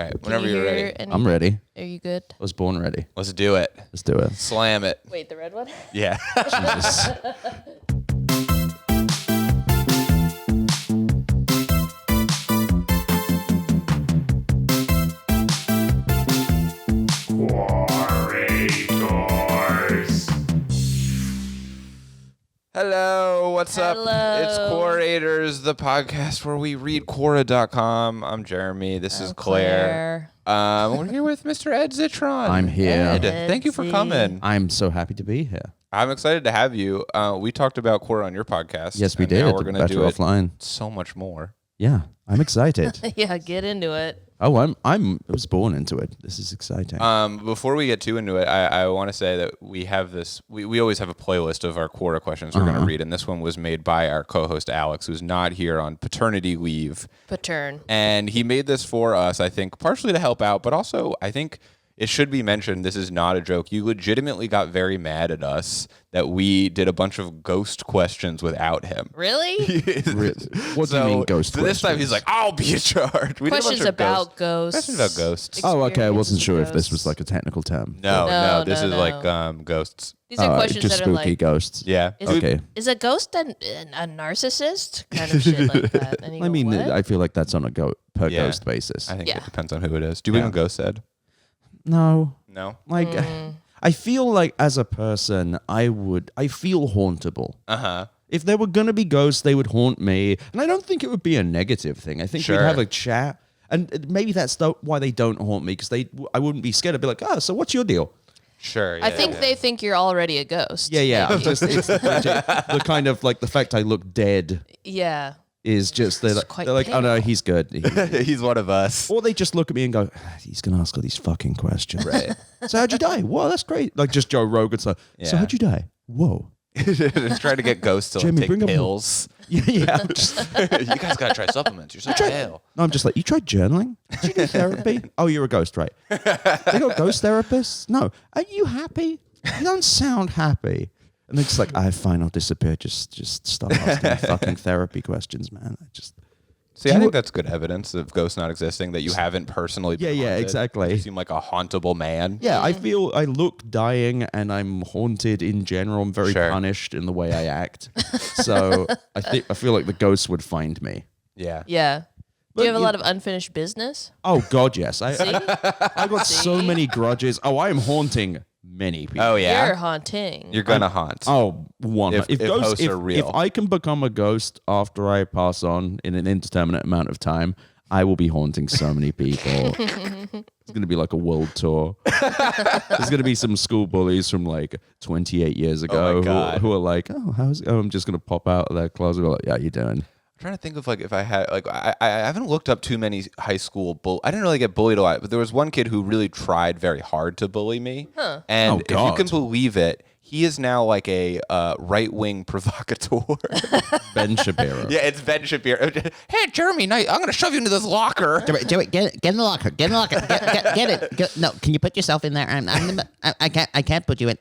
All right, whenever you're ready. I'm ready. Are you good? I was born ready. Let's do it. Let's do it. Slam it. Wait, the red one? Yeah. Jesus. Quorators. Hello, what's up? Hello. It's Quorators, the podcast where we read Quora.com. I'm Jeremy. This is Claire. We're here with Mr. Ed Zitron. I'm here. Ed, thank you for coming. I'm so happy to be here. I'm excited to have you. We taled about Quora on your podcast. Yes, we and did. Now we're going to do it offline. so much more. Yeah, I'm excited. Yeah, get into it. Oh, I was born into it. This is exciting. Before we get too into it, I want to say that we have this. We always have a playlist of our Quora questions we're going to read, and this one was made by our co-host Alex, who's not here on paternity leave. And he made this for us, I think, partially to help out, but also I think it should be mentioned, this is not a joke. You legitimately got very mad at us that we did a bunch of ghost questions without him. Really? What do you mean ghost so this time he's like, I'll be in charge. We did a bunch Questions of about ghosts. Questions about ghosts. Oh, okay. I wasn't Experiences sure with if this was ghosts. like a technical term. No, this No, is no. like ghosts. These are questions just that are spooky like, ghosts. Yeah. Okay. is a ghost a narcissist? Kind of shit like that. And you I go, mean, what? I feel like that's on a per Yeah. ghost basis. I think Yeah. it depends on who it is. Do you believe in ghosts, Ed? No. No. Like, I feel like as a person, I feel hauntable. Uh-huh. If there were going to be ghosts, they would haunt me. And I don't think it would be a negative thing. I think we'd Sure. have a chat. And maybe that's why they don't haunt me, because I wouldn't be scared. I'd be like, so what's your deal? Sure. I think they think you're already a ghost. Yeah. It's the kind of like the fact I look dead Yeah. is just, they're quite like, oh no, pale. he's good. he's one of us. Or they just look at me and go, he's going to ask all these fucking questions. Right. So how'd you die? Whoa, that's great. Like just Joe Rogan. So Yeah. how'd you die? Whoa. Trying to get ghosts to Jimmy, take bring 'em pills. Yeah. You guys gotta try supplements. You're so pale. No, I'm just like, you tried journaling? Did you do therapy? Oh, you're a ghost, right? They got ghost therapists? No. Are you happy? You don't sound happy. And they're just like, fine, I'll disappear. Just stop asking me fucking therapy questions, man. See, I think that's good evidence of ghosts not existing, that you haven't personally been Yeah, haunted. exactly. You seem like a hauntable man. Yeah, I feel I look dying and I'm haunted in general. I'm very Sure. punished in the way I act. So I feel like the ghosts would find me. Yeah. Yeah. Do But you have a you- lot of unfinished business? Oh God, yes. I See? got so many grudges. Oh, I am haunting many people. Oh yeah. You're haunting. You're gonna haunt. Oh, one. If ghosts are real. If I can become a ghost after I pass on in an indeterminate amount of time, I will be haunting so many people. It's going to be like a world tour. There's going to be some school bullies from like 28 years ago God. who are like, oh, how's it going? I'm just going to pop out of their closet and be like, yeah, you doing? I'm trying to think of like if I had like I haven't looked up too many high school I didn't really get bullied a lot, but there was one kid who really tried very hard to bully me. And Oh, if you God. can believe it, he is now like a right-wing provocateur. Ben Shapiro. Yeah, it's Ben Shapiro. Hey, Jeremy, I'm going to shove you into this locker. Do it. Get in the locker. Get in the locker. Get it. No, can you put yourself in there? I can't put you in.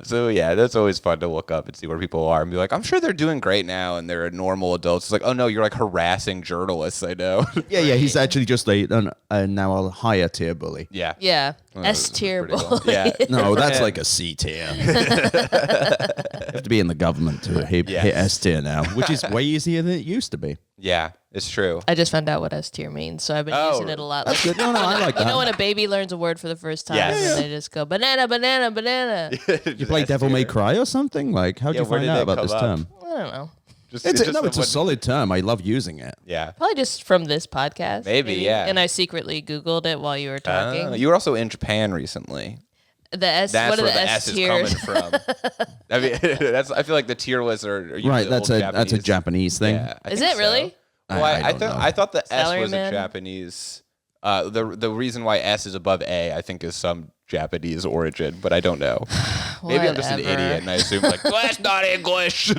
So yeah, that's always fun to look up and see where people are and be like, I'm sure they're doing great now and they're normal adults. It's like, oh no, you're like harassing journalists. I know. Yeah, he's actually just now a higher tier bully. Yeah. Yeah. That's S tier pretty cool. bully. Yeah. No, that's like a C tier. You have to be in the government to hit S tier now, which is way easier than it used to be. Yeah, it's true. I just found out what S tier means, so I've been using it a lot. Like, Good. No, I like you know that. when a baby learns a word for the first time Yes. and they just go, banana, banana, banana. You play Devil May Cry or something? Like, how'd Yeah, you where find did out that about come this up? term? I don't know. Just, It's a someone- solid term. I love using it. Yeah. Probably just from this podcast. Maybe, yeah. And I secretly Googled it while you were talking. You were also in Japan recently. The S, That's what are where the the S S is tiers? coming from. I mean, I feel like the tier lists are usually Right, that's old a Japanese thing. Yeah, I Is think it really? so. Well, I don't know. thought the S was a Salaryman? Japanese. The reason why S is above A, I think, is some Japanese origin, but I don't know. Maybe I'm just an Whatever. idiot and I assume like, well, that's not English.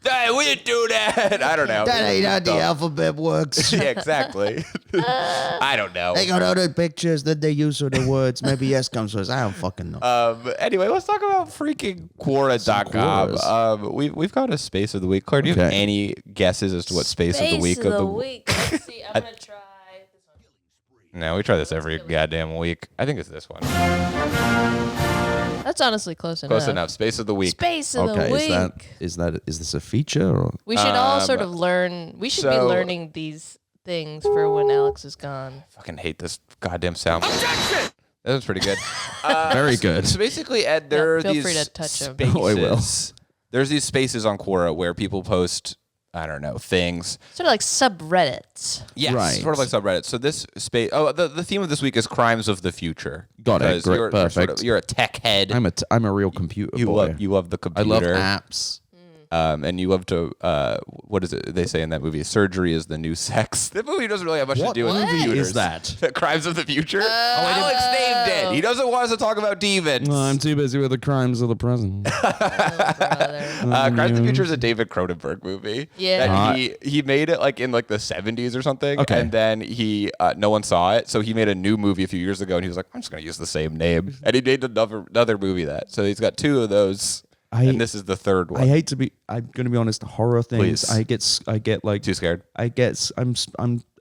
Hey, we didn't do that. I don't know. That ain't how the alphabet works. Yeah, exactly. I don't know. They got other pictures that they use for the words. Maybe S comes first. I don't fucking know. Anyway, let's talk about freaking Quora.com. We've got a space of the week. Claire, do you have Okay. any guesses as to what space of the week of the week. Let's see. I'm gonna try this one. No, we try this every goddamn week. I think it's this one. That's honestly close enough. Close enough. Space of the week. Space of the Okay, week. is this a feature? Or? We should all sort of learn. We should be so- learning these things for when Alex is gone. Fucking hate this goddamn sound. Objection! That was pretty good. Very good. So basically, Ed, there are feel these free to touch 'em. spaces. Oh, I will. There's these spaces on Quora where people post, I don't know, things. Sort of like subreddits. Yes, Right. sort of like subreddit. So this space. Oh, the theme of this week is crimes of the future. Got it. Because Great. You're Perfect. you're a tech head. I'm a real computer you boy. love the I love computer. apps. And you love to. What is it they say in that movie? Surgery is the new sex. That movie doesn't really have much to do with computers. is that? Crimes of the Future. Alex named it. He doesn't want us to talk about demons. Well, I'm too busy with the crimes of the present. Brother. Crimes of the Future is a David Cronenberg movie. Yeah. That he made it like in like the 70s or something. Okay. And then he no one saw it, so he made a new movie a few years ago, and he was like, I'm just gonna use the same name, and he made another movie that. So he's got two of those, and this is the third one. I hate to be. I'm gonna be honest. Horror things. Please. I get like Too scared? I'm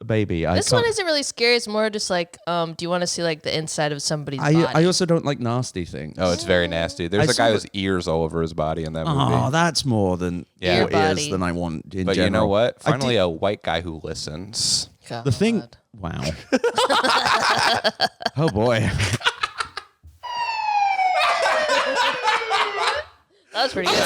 a baby. This one isn't really scary. It's more just like, do you want to see like the inside of somebody's body? I also don't like nasty things. Oh, it's very nasty. There's I a guy saw with ears all over his body in that movie. Oh, that's more than Yeah. what Your is body. than I want in But general. you know what? I Finally, did- a white guy who listens. the thing. God. Wow. Oh boy. That was pretty good.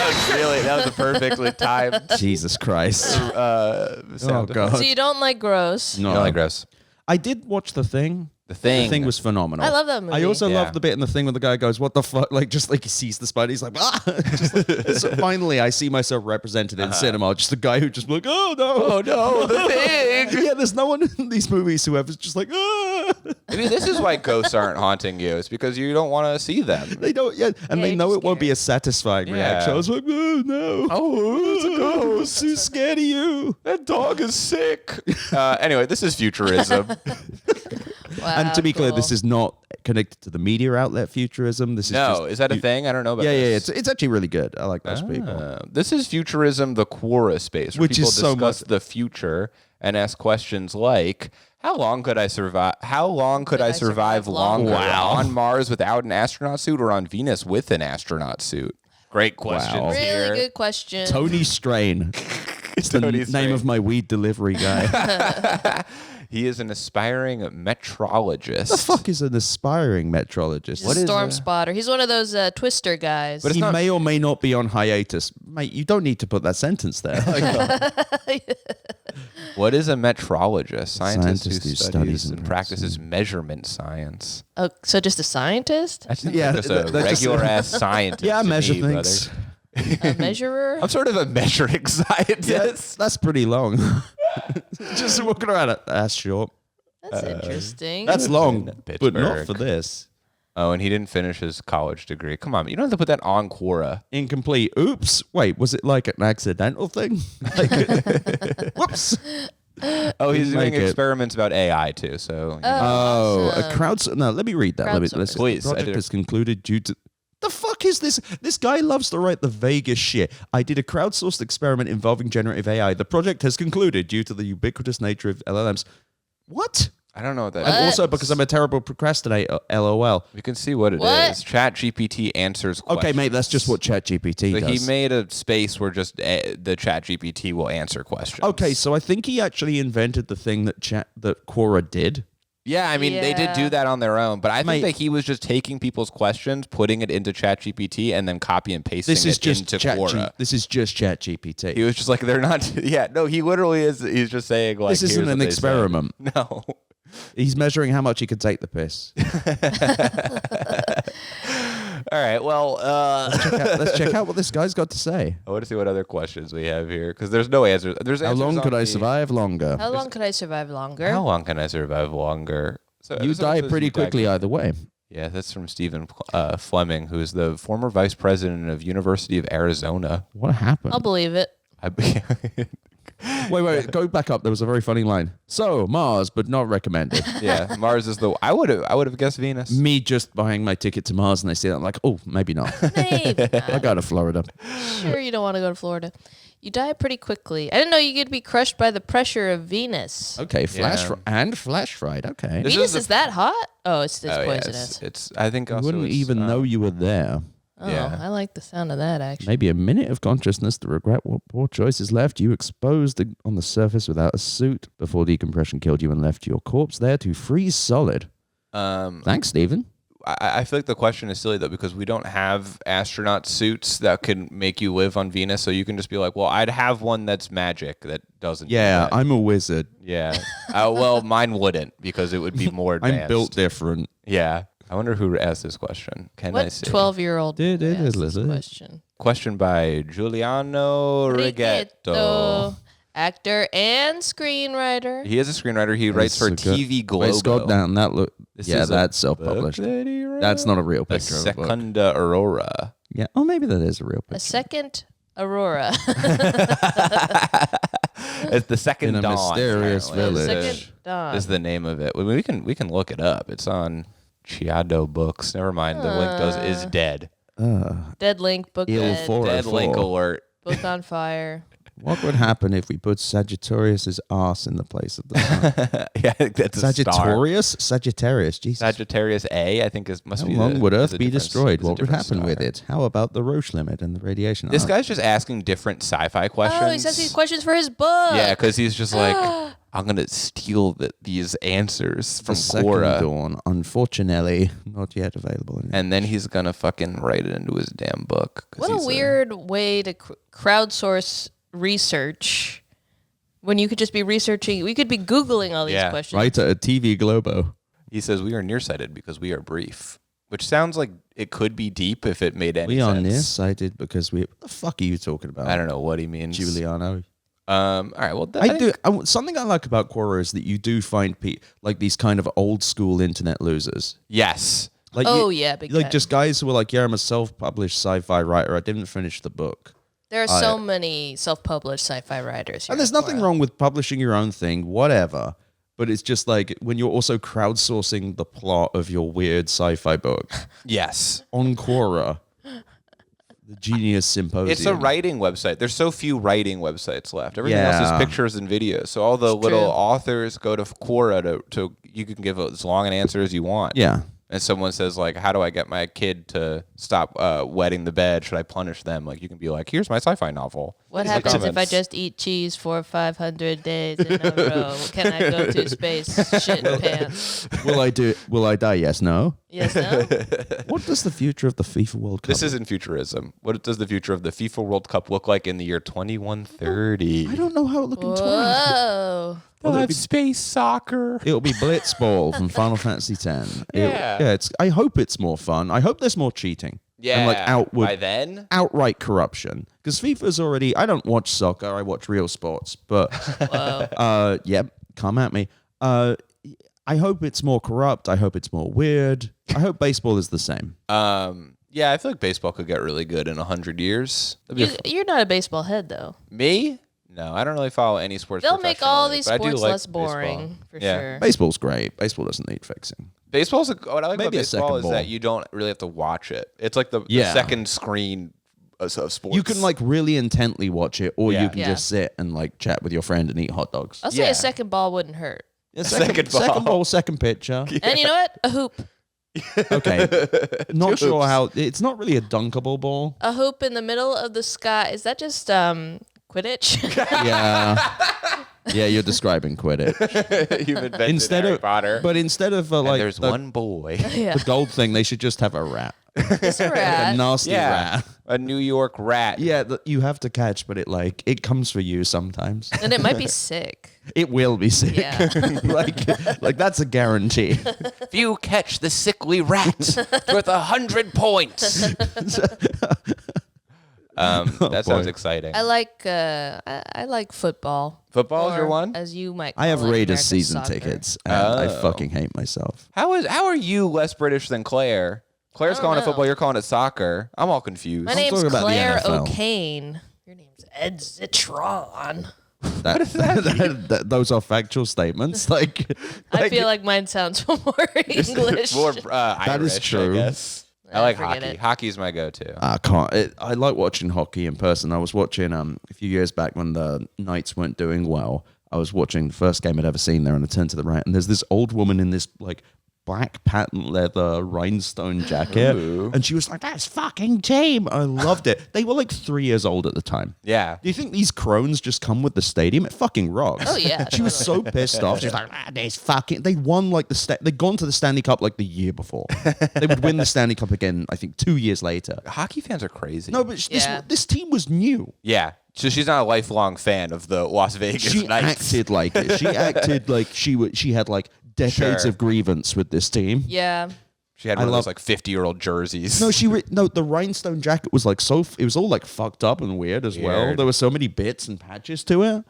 That was a perfectly timed Jesus Christ. sound. Oh god. So you don't like gross? No. Really gross. I did watch The Thing. The Thing. The Thing was phenomenal. I love that movie. I also Yeah. love the bit in The Thing where the guy goes, "What the fuck?" Like just like he sees the spider, he's like, "Ah!" Just like, so finally, I see myself represented in cinema. Just a guy who just like, "Oh no, no, The Thing. Yeah, there's no one in these movies who ever just like, "Ah." Maybe this is why ghosts aren't haunting you. It's because you don't want to see them. They don't, yeah, and Yeah, they you're know just it won't be a satisfying Yeah. reaction. I was like, "Oh no, Oh, it's a ghost. I'm too scared of you." That dog is sick. Anyway, this is Futurism. Wow, And to be clear, cool. this is not connected to the media outlet Futurism. This is No, just, is that a thing? I don't know about Yeah, this. it's actually really good. I like those people. This is Futurism, the Quora space, where Which people is so discuss much- the future and ask questions like, "How long could I survive? How long could I survive longer on Mars without an astronaut suit, or on Venus with an astronaut suit?" Great questions Wow. here. Really good question. Tony Strain. It's the Tony name Strain. of my weed delivery guy. He is an aspiring metrologist. The fuck is an aspiring metrologist? He's a storm spotter. He's one of those Twister guys. But He it's not- may or may not be on hiatus. Mate, you don't need to put that sentence there. What is a metrologist? Scientist Scientist who who studies studies and and practices measurement science. Oh, so just a scientist? That's Yeah, just a that's just- regular ass scientist. Yeah, I to measure me, things. brother. A measurer? I'm sort of a measuring scientist. That's pretty long. Just walking around. That's short. That's interesting. That's long, but Pittsburgh. not for this. Oh, and he didn't finish his college degree. Come on, you don't have to put that on Quora. Incomplete. Oops. Wait, was it like an accidental thing? Like, whoops. Oh, he's Didn't doing make it. experiments about AI too. So Oh, Awesome. a crowd. No, let me read that. Crowdsourcing. Please, The I project did- is concluded due to. The fuck is this? This guy loves to write the vaguest shit. I did a crowdsourced experiment involving generative AI. The project has concluded due to the ubiquitous nature of LLMs. What? I don't know what that What? is. Also, because I'm a terrible procrastinator. LOL. We can see what it is. What? Chat GPT answers questions. Okay, mate, that's just what ChatGPT So does. he made a space where just the Chat GPT will answer questions. Okay, so I think he actually invented the thing that Quora did. Yeah, I mean, they did Yeah. do that on their own, but I Mate. think that he was just taking people's questions, putting it into ChatGPT, and then copy and pasting This is it just into Quora. This is just ChatGPT. He was just like, they're not. Yeah, no, he literally is. He's just saying like, This isn't here's what an they experiment. said. No. He's measuring how much he can take the piss. All right. Well, Let's check out what this guy's got to say. I want to see what other questions we have here because there's no answers. There's How answers long on could I the- survive longer? How long could I survive longer? How long can I survive longer? So You someone die says pretty you die quickly either way. Yeah, that's from Stephen Fleming, who is the former vice president of University of Arizona. What happened? I'll believe it. Wait, go back up. There was a very funny line. So, Mars, but not recommended. Yeah, Mars is the. I would have guessed Venus. Me just buying my ticket to Mars and they say that, I'm like, oh, maybe not. Maybe I go to Florida. Sure, you don't want to go to Florida. You die pretty quickly. I didn't know you could be crushed by the pressure of Venus. Okay, flash fried. Okay. Venus is that hot? Oh, it's Yeah, poisonous. it's. I think You also wouldn't it's, even know you were there. Oh, yeah. I like the sound of that, actually. Maybe a minute of consciousness to regret what poor choices left you exposed on the surface without a suit before decompression killed you and left your corpse there to freeze solid. Thanks, Stephen. I feel like the question is silly though because we don't have astronaut suits that can make you live on Venus. So you can just be like, well, I'd have one that's magic that doesn't. Yeah, do that. I'm a wizard. Yeah. Well, mine wouldn't because it would be more advanced. I'm built different. Yeah. I wonder who asked this question. Can I What see? 12-year-old Did it, asked this lizard? question? Question by Giuliano Righetto. Actor and screenwriter. He is a screenwriter. He writes for TV Globo. Wait, scroll down. That look. This Yeah, is a that's self-published. book that he wrote? That's not a real The picture of a book. Secunda Aurora. Yeah. Oh, maybe that is a real A picture. second Aurora. It's the second In a dawn. mysterious apparently, village. Second dawn. is the name of it. We can look it up. It's on Chiado Books. Never mind. The link is dead. Dead Link, book Il dead, for- Dead link 404. alert. book on fire. What would happen if we put Sagittarius's ass in the place of the sun? Yeah, I think that's a star. Sagittarius. Jesus. Sagittarius A, I think must How be. long would is Earth a be different- destroyed? is a What would different happen with star. it? How about the Roche limit and the radiation? This guy's just asking different sci-fi questions. Oh, he's asking questions for his book. Yeah, because he's just like, I'm gonna steal these answers from the second Quora, dawn, unfortunately, not yet available. and then he's gonna fucking write it into his damn book. 'cause What a he's weird way to crowdsource research when you could just be researching. We could be Googling all these Yeah, questions. Right at a TV Globo. He says we are nearsighted because we are brief, which sounds like it could be deep if it made any We are sense. nearsighted because we. What the fuck are you talking about? I don't know what he means. Giuliano. All right. Well, I do. Something I like about Quora is that you do find like these kind of old school internet losers. Yes. Like Oh, yeah, big like time. just guys who were like, yeah, I'm a self-published sci-fi writer. I didn't finish the book. There are so many self-published sci-fi writers. Here And there's at nothing Quora. wrong with publishing your own thing, whatever. But it's just like when you're also crowdsourcing the plot of your weird sci-fi book Yes. on Quora, the Genius Symposium. It's a writing website. There's so few writing websites left. Everything else Yeah. is pictures and videos. So all the little true. authors go to Quora to you can give as long an answer as you want. Yeah. And someone says like, how do I get my kid to stop wetting the bed? Should I punish them? Like you can be like, here's my sci-fi novel. What These are happens if I comments. just eat cheese for 500 days in a row? Can I go to space? Shit pants. Will I die? Yes, no. Yes, no? What does the future of the FIFA World Cup? This isn't Futurism. What does the future of the FIFA World Cup look like in the year 2130? I don't know how it look in 20. Whoa. They'll have space soccer. It'll be Blitzball from Final Fantasy X. Yeah. I hope it's more fun. I hope there's more cheating. Yeah. And like By then? outright corruption. Because FIFA's already. I don't watch soccer. I watch real sports. But yep, come at me. I hope it's more corrupt. I hope it's more weird. I hope baseball is the same. Yeah, I feel like baseball could get really good in 100 years. That'd be You're not a baseball head, though. Me? No, I don't really follow any sports. They'll make all professionally, these but I do sports like less boring, baseball. for Yeah. sure. Baseball's great. Baseball doesn't need fixing. Baseball's what I like Maybe a about baseball second is ball. that you don't really have to watch it. It's like the Yeah. second screen of sports. You can like really intently watch it, or Yeah. you can Yeah. just sit and like chat with your friend and eat hot dogs. I'll say Yeah. a second ball wouldn't hurt. Yeah, second ball. second ball, second pitcher. And you know what? A hoop. Okay, not sure hoops. how. It's not really a dunkable ball. A hoop in the middle of the sky. Is that just Quidditch? Yeah, you're describing Quidditch. You've invented Instead Harry of, Potter. but instead of And like there's the, one boy. Yeah. the gold thing, they should just have a rat, It's a a rat. nasty Yeah, rat. a New York rat. Yeah, that you have to catch, but it comes for you sometimes. And it might be sick. It will be sick. Yeah. like that's a guarantee. If you catch the sickly rat, it's worth 100 points. That sounds exciting. I like football. Football is your Or, one? as you might. I have call it, Raiders American season soccer. tickets, and I fucking hate myself. How are you less British than Claire? Claire's calling it know. football. You're calling it soccer. I'm all confused. My name's talking about the Claire NFL. O'Kane. Your name's Ed Zitron. Those are factual statements. I feel like mine sounds more English. More Irish, is true. I guess. I like forget hockey. it. Hockey's my go-to. I can't. I like watching hockey in person. I was watching a few years back when the Knights weren't doing well. I was watching the first game I'd ever seen there, and I turned to the right, and there's this old woman in this black patent leather rhinestone jacket, and she was like, "That's fucking team." I loved it. They were 3 years old at the time. Yeah. Do you think these crones just come with the stadium? It fucking rocks. Oh, yeah, She was so pissed off. She was like, "This fucking." They won they'd gone to the Stanley Cup the year before. They would win the Stanley Cup again, I think, 2 years later. Hockey fans are crazy. No, but Yeah. this team was new. Yeah. So she's not a lifelong fan of the Las Vegas She Knights. acted like it. She acted like she had decades Sure. of grievance with this team. Yeah. She had one of those 50-year-old jerseys. No, the rhinestone jacket was it was all fucked up and weird as well. Weird. There were so many bits and patches to it.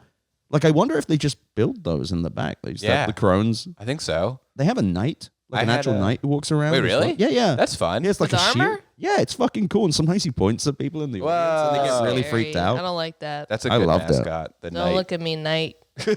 I wonder if they just build those in the back. They just have the crones. I think so. They have a knight, I an had actual a- knight who walks around. Wait, He's really? Yeah. That's fun. He has With a armor? shield. Yeah, it's fucking cool. And sometimes he points at people in the audience and they get really Scary. freaked out. I don't like that. That's a I good loved it. mascot. The Don't Knight. look at me, Knight. You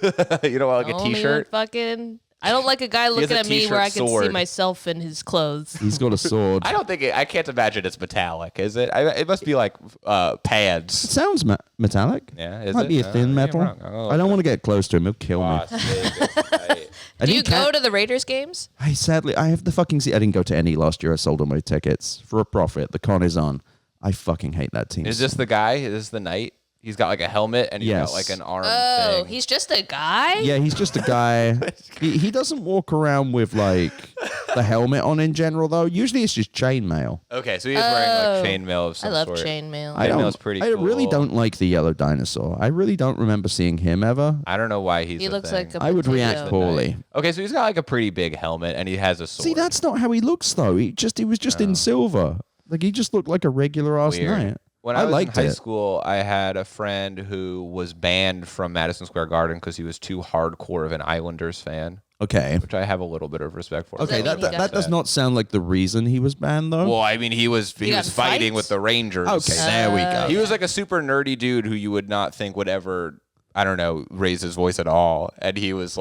don't want a Don't even T-shirt? fucking. I don't like a guy has looking a at me t-shirt where I can see sword. myself in his clothes. He's got a sword. I don't think I can't imagine it's metallic. Is it? It must be It pads. sounds metallic. Yeah, is Might it? be a thin You're metal. wrong. Oh, I don't want to get close to him. He'll kill me. Las Vegas Knight. And Do he you can't- go to the Raiders games? I have the fucking I didn't go to any last year. I sold all my tickets for a profit. The con is on. I fucking hate that team. Is this the guy? Is this the Knight? He's got a helmet and he's Yes. got an arm Oh, thing. he's just a guy? Yeah, he's just a guy. he doesn't walk around with the helmet on in general though. Usually it's just chainmail. Okay, so he's wearing Oh. chainmail of some I love sort. chainmail. Chainmail's pretty I really cool. don't like the yellow dinosaur. I really don't remember seeing him ever. I don't know why he's He a looks thing. like a I would react potato. poorly. Okay, so he's got a pretty big helmet and he has a sword. See, that's not how he looks though. He was just in silver. He just looked like a regular ass Weird. knight. When I was in liked high it. school, I had a friend who was banned from Madison Square Garden because he was too hardcore of an Islanders fan, Okay. which I have a little bit of respect for. Okay, mean that, he that, got that does not sound like the reason he was banned though. Well, I mean, he was got in fighting fights? with the Rangers. Okay, there we go. He was a super nerdy dude who you would not think would ever, I don't know, raise his voice at all, and he was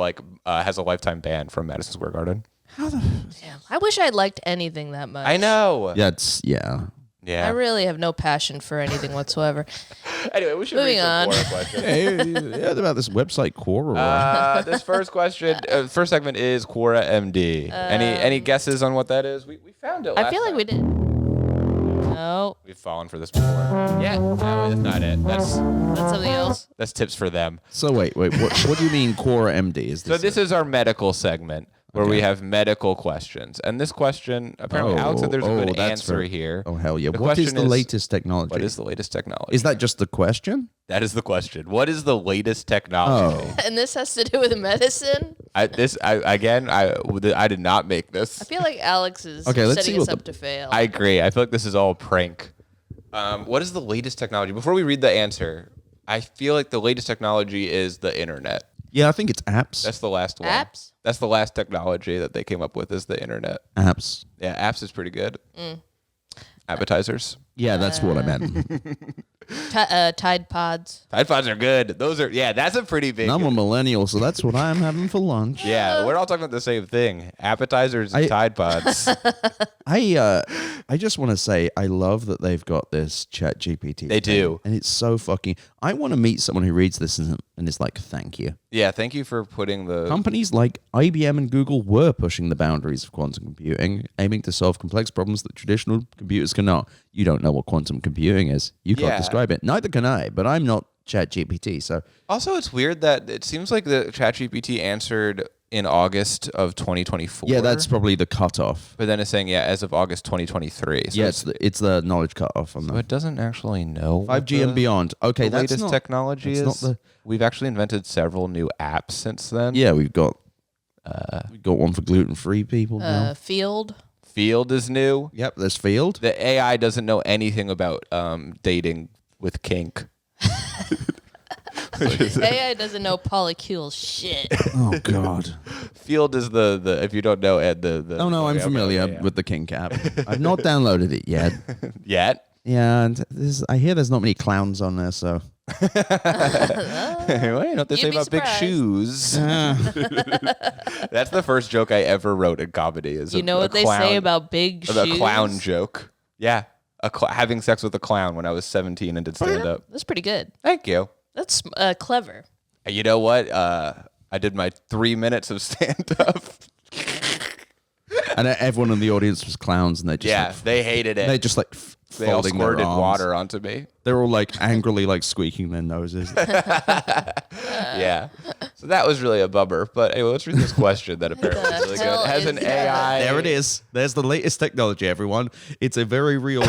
has a lifetime ban from Madison Square Garden. Damn. I wish I liked anything that much. I know. Yeah, Yeah. I really have no passion for anything whatsoever. Anyway, we should Moving read some on. Quora questions. Hey, yeah, about this website Quora. This first question, first segment is Quora MD. Any guesses on what that is? We found it. I Last feel like time. we did. No, We've fallen for this before. Yeah, no, that's not it. that's something else. That's tips for them. So wait, what do you mean Quora MD? Is So this is our medical segment where we have medical questions, and this question apparently Alex said there's a good that's answer very- here. Oh hell yeah! The What is question the latest technology? What is the latest technology? Is that just the question? That is the question. What is the latest technology? Oh. And this has to do with medicine. I did not make this. I feel like Alex is Okay, let's setting see us what up to fail. I agree. I feel like this is all a prank. What is the latest technology? Before we read the answer, I feel like the latest technology is the internet. Yeah, I think it's apps. That's the last one. Apps? That's the last technology that they came up with is the internet. apps. Yeah, apps is pretty good. Appetizers. Yeah, that's what I meant. Tide Pods. Tide Pods are good. That's a pretty big. I'm a millennial, so that's what I'm having for lunch. Yeah, we're all talking about the same thing. Appetizers and Tide Pods. I just want to say I love that they've got this Chat GPT. They do. and it's so fucking. I want to meet someone who reads this and is like, "Thank you." Yeah, thank you for putting the. Companies like IBM and Google were pushing the boundaries of quantum computing, aiming to solve complex problems that traditional computers cannot. You don't know what quantum computing is. You can't Yeah. describe it. Neither can I, but I'm not ChatGPT. So Also, it's weird that it seems like the ChatGPT answered in August of 2024. yeah, that's probably the cutoff. But then it's saying, as of August 2023. So Yeah, it's the knowledge cutoff on so that. it doesn't actually know. what 5G and the- beyond. Okay, The that's latest not, technology that's is. not We've actually invented several new apps since then. Yeah, we've got one for gluten-free people now. Field. Field is new. Yep, there's Field. The AI doesn't know anything about dating with kink. AI doesn't know polycule shit. Oh God. Field is the if you don't know Ed the Oh no, I'm familiar with the Kink app. I've not downloaded it yet. Yet. Yeah, and I hear there's not many clowns on there, so. Well, you know what they say be about big surprised. shoes. That's the first joke I ever wrote in comedy. Is You know what they say about big shoes? A clown joke. Yeah, having sex with a clown when I was 17 and did stand up. That's pretty good. Thank you. That's clever. You know what? I did my 3 minutes of stand up. And everyone in the audience was clowns, and they just They hated it. they just like They all folding their squirted arms. water onto me. They're all like angrily like squeaking their noses. Yeah. So that was really a bummer. But anyway, let's read this question that apparently is really good. It has an AI. There it is. There's the latest technology, everyone. It's a very real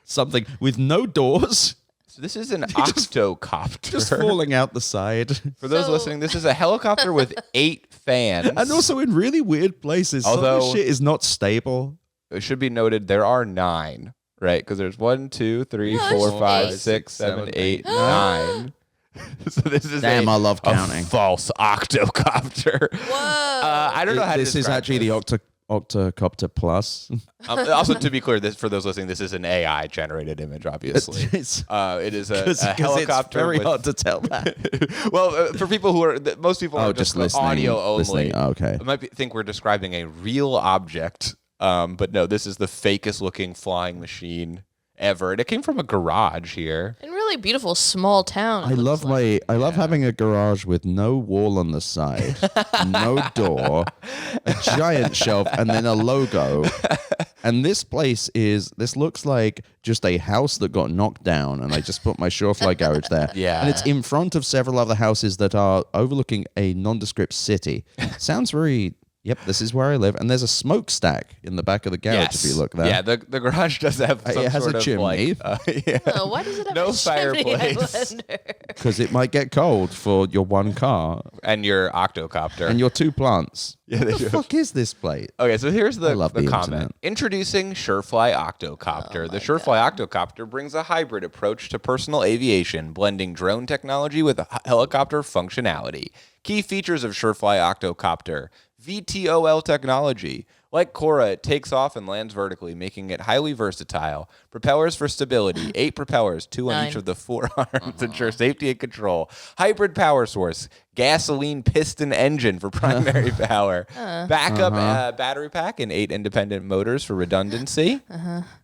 something with no doors, So this is an octocopter. just falling out the side. For those So- listening, this is a helicopter with 8 fans. And also in really weird places. Some of Although- the shit is not stable. It should be noted there are 9, right? Because there's 1, 2, 3, No, 4, there's 5, 8. 6, 7, 8, 9. So this is Damn, I love a counting. false octocopter. Whoa. I don't know how to This is describe actually this. the Octocopter Plus. Also, to be clear, this for those listening, this is an AI generated image. Obviously, It's- it is a Because helicopter. it's very with, hard to tell that. well, for people who are most people are just just listening. audio only. Listening. Oh, okay. I might think we're describing a real object, but no, this is the fakest looking flying machine ever, and it came from a garage here. In really beautiful small town. I love having a garage with no wall on the side, no door, a giant shelf, and then a logo. And this looks like just a house that got knocked down, and I just put my Surefly garage there. Yeah. And it's in front of several other houses that are overlooking a nondescript city. Sounds very. Yep, this is where I live, and there's a smokestack in the back of the garage. If you look there, Yeah, the garage does have some it has sort a of chimney. yeah. Oh, why does it have No a chimney, I fireplace. wonder? because it might get cold for your one car And your octocopter. and your 2 plants. Yeah, What they the do. fuck is this plate? Okay, so here's the love the comment. internet. Introducing Surefly Octocopter. The Surefly Octocopter brings a hybrid approach to personal aviation, blending drone technology with helicopter functionality. Key features of Surefly Octocopter. VTOL technology. Like Quora, it takes off and lands vertically, making it highly versatile. Propellers for stability. 8 propellers, 2 on 9. each of the 4 arms, ensure safety and control. Hybrid power source. Gasoline piston engine for primary power. Backup battery pack and 8 independent motors for redundancy.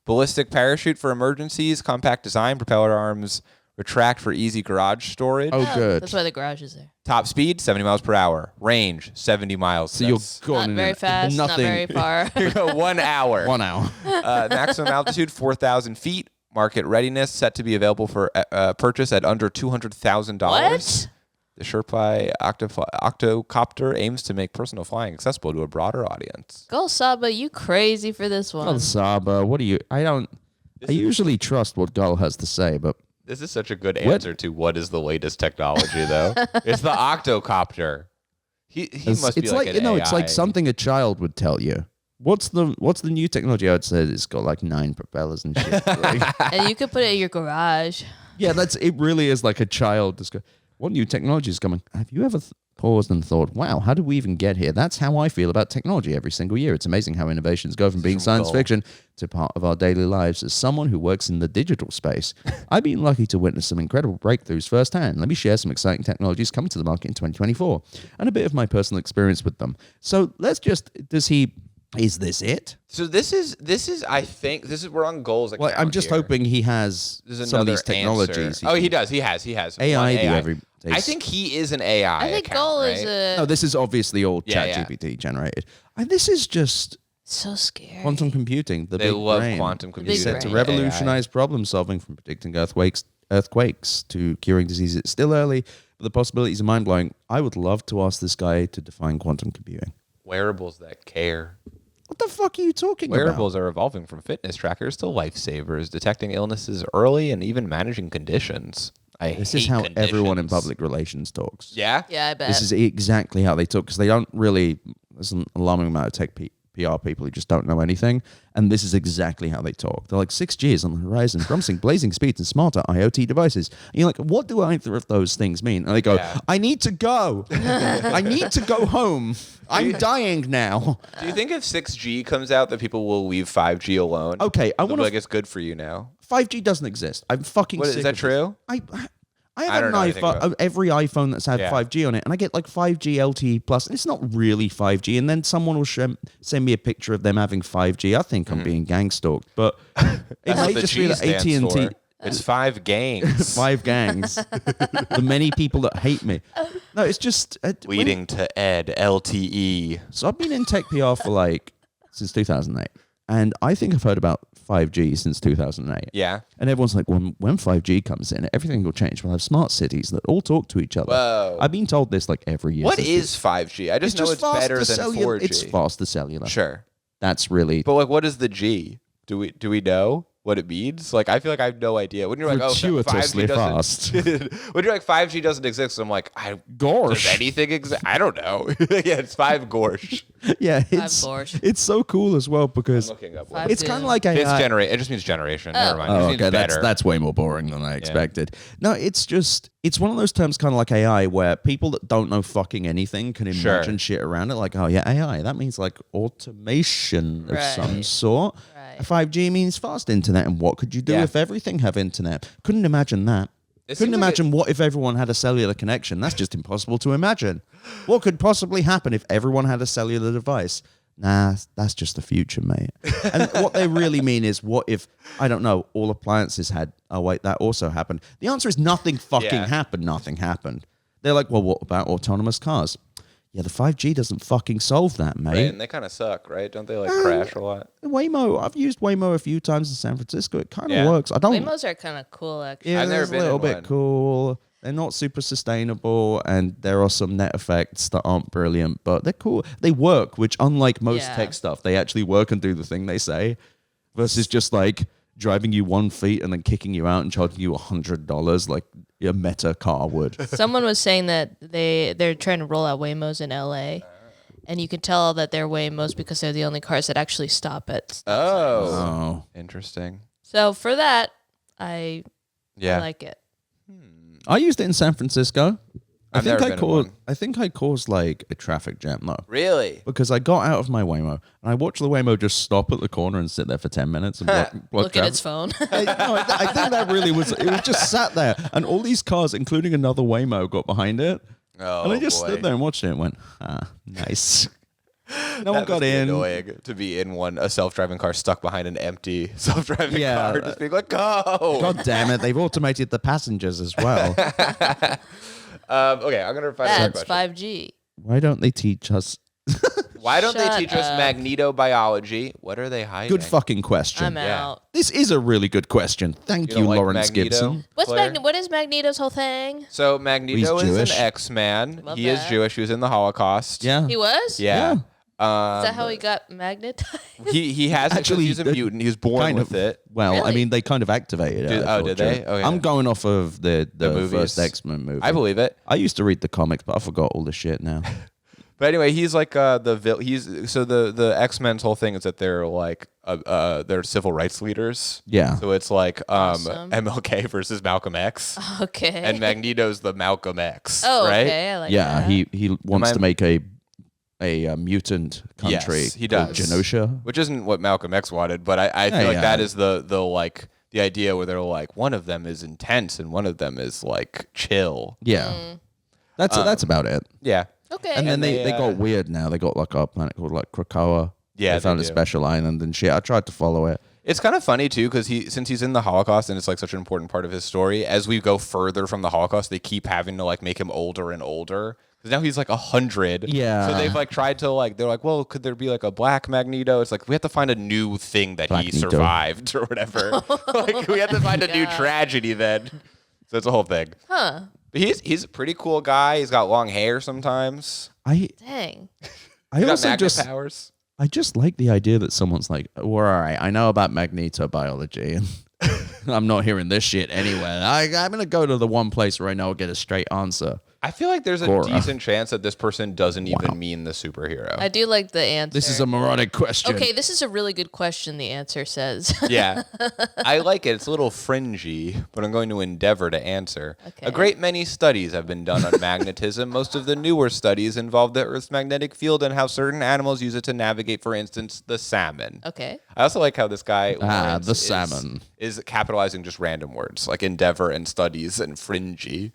Ballistic parachute for emergencies. Compact design. Propeller arms retract for easy garage storage. Oh, good. That's why the garage is there. Top speed, 70 miles per hour. Range, 70 miles. So you're That's going Not in very it. fast, Nothing. not very far. 1 hour. 1 hour. Maximum altitude, 4,000 feet. Market readiness set to be available for purchase at under $200,000. What? The Surefly Octocopter aims to make personal flying accessible to a broader audience. Go Saba, you crazy for this one. Well, Saba, what do you? I usually trust what Gull has to say, but This is such a good answer to what is the latest technology, though. It's the Octocopter. He must be it's like an it's like AI. something a child would tell you. What's the new technology? I would say it's got like 9 propellers and shit. Like, And you could put it in your garage. yeah, it really is like a child. Just go, what new technology is coming? Have you ever paused and thought, wow, how did we even get here? That's how I feel about technology every single year. It's amazing how innovations go from being science fiction to part of our daily lives. As someone who works in the digital space, I've been lucky to witness some incredible breakthroughs firsthand. Let me share some exciting technologies coming to the market in 2024 and a bit of my personal experience with them. So is this it? So this is I think we're on goals. Well, I'm just hoping he has There's some of another these technologies. answer. Oh, he does. He has. AI One do every day. I think he is an AI. I think account, Goal right? is a No, this is obviously all Yeah, yeah. ChatGPT generated. And this is just so scary. quantum computing. The They big love brain. quantum big computing. Set to brain. revolutionize problem solving, from predicting earthquakes to curing diseases. It's still early, but the possibilities are mind blowing. I would love to ask this guy to define quantum computing. Wearables that care. What the fuck are you talking Wearables are evolving from fitness trackers to lifesavers, detecting illnesses early and even managing conditions. This is how everyone in public relations talks. Yeah? Yeah, I bet. This is exactly how they talk, because they don't really. There's an alarming amount of tech PR people who just don't know anything. And this is exactly how they talk. They're like, 6G is on the horizon, promising blazing speeds and smarter IoT devices. And you're like, what do either of those things mean? And they go, I need to go. I need to go home. I'm dying now. Do you think if 6G comes out that people will leave 5G alone? Okay, I want want like it's good for you now. 5G doesn't exist. I'm fucking sick Is that of true? I have an iPhone, every iPhone that's had 5G on it, and I get like 5G LTE plus, and it's not really 5G. And then someone will send me a picture of them having 5G. I think I'm being gang stalked, but it may just be that AT&T. It's 5 gangs. 5 gangs. The many people that hate me. No, it's just leading to Ed LTE. So I've been in tech PR for since 2008, and I think I've heard about 5G since 2008. Yeah. And everyone's like, when 5G comes in, everything will change. We'll have smart cities that all talk to each other. Whoa. I've been told this every year. What is 5G? I just know it's better than 4G. It's faster cellular. Sure. That's really... But what is the G? Do we know what it means? I feel like I have no idea. When you're like, gratuitously 5G fast. when you're like, 5G doesn't exist, I'm like, does anything exist? I don't know. Yeah, it's 5 gorsh. Yeah, it's so cool as well because I'm looking up it's kind of like a... It just means generation. Never mind. It means okay, better. that's way more boring than I expected. No, it's one of those terms kind of like AI where people that don't know fucking anything can imagine shit around it. Like, oh yeah, AI, that means like automation of some sort. Right. 5G means fast internet, and what could you do if everything have internet? Couldn't imagine that. Couldn't imagine what if everyone had a cellular connection. That's just impossible to imagine. What could possibly happen if everyone had a cellular device? Nah, that's just the future, mate. And what they really mean is, what if, I don't know, all appliances had, oh wait, that also happened. The answer is nothing fucking happened. Nothing happened. They're like, well, what about autonomous cars? Yeah, the 5G doesn't fucking solve that, mate. Right, and they kind of suck, right? Don't they crash a lot? Waymo, I've used Waymo a few times in San Francisco. It kind of works. Waymos are kind of cool, actually. Yeah, I've never been a little bit cool. They're not super sustainable, and there are some net effects that aren't brilliant, but they're cool. They work, which unlike most tech stuff, they actually work and do the thing they say, versus just driving you 1 feet and then kicking you out and charging you $100 like a Meta car would. Someone was saying that they're trying to roll out Waymos in LA, and you can tell that they're Waymos because they're the only cars that actually stop at stop signs. Interesting. So for that, I like it. I used it in San Francisco. I think I caused like a traffic jam though. Really? Because I got out of my Waymo and I watched the Waymo just stop at the corner and sit there for 10 minutes and block Look traffic. at its phone. I think that really was. It was just sat there, and all these cars, including another Waymo, got behind it. Oh, and I just stood there and watched it and went, nice. No one got in. Annoying to be in a self-driving car stuck behind an empty self-driving car, just being like, go. God damn it! They've automated the passengers as well. Okay, I'm gonna find a That's 5G. Why don't they teach us? Why don't they teach us Magneto Biology? What are they hiding? Good fucking question. I'm out. This is a really good question. Thank you, Lawrence Gibson. What is Magneto's whole thing? So Magneto is an X-Man. He is Jewish. He was in the Holocaust. Yeah. He was? Yeah. Is that how he got magnetized? He has actually he's a mutant. He was born with it. Well, Really? I mean, they kind of activated it. Did they? Oh, yeah. I'm going off of the movies. first X-Men movie. I believe it. I used to read the comics, but I forgot all the shit now. But anyway, he's like the X-Men's whole thing is that they're like they're civil rights leaders. Yeah. So it's like Awesome. MLK versus Malcolm X. Okay. And Magneto's the Malcolm X. Oh, right? okay. I like Yeah, that. he wants to make a mutant country. Yes, he does. Genosha. Which isn't what Malcolm X wanted, but I feel like that is the the idea where they're like one of them is intense and one of them is like chill. Yeah. That's about it. Yeah. Okay. And then they got weird now. They got like a planet called like Krakoa. Yeah, they found a special island and shit. I tried to follow it. It's kind of funny too because since he's in the Holocaust and it's like such an important part of his story. As we go further from the Holocaust, they keep having to like make him older and older. Because now he's like 100. Yeah. So they've like tried to they're like, well, could there be like a black Magneto? It's like we have to find a new thing that he survived or whatever. Like we have to find a new tragedy then. So it's a whole thing. Huh. But he's a pretty cool guy. He's got long hair sometimes. Dang. I also magnet powers. I just like the idea that someone's like, well, all right, I know about Magneto Biology and I'm not hearing this shit anywhere. I'm going to go to the one place where I know I'll get a straight answer. I feel like there's a Quora. decent chance that this person doesn't even mean the superhero. I do like the answer. This is a moronic question. Okay, this is a really good question, the answer says. Yeah. I like it. It's a little fringy, but I'm going to endeavor to answer. Okay. A great many studies have been done on magnetism. Most of the newer studies involve the Earth's magnetic field and how certain animals use it to navigate, for instance, the salmon. Okay. I also like how this guy Lawrence, the salmon. is capitalizing just random words like endeavor and studies and fringy.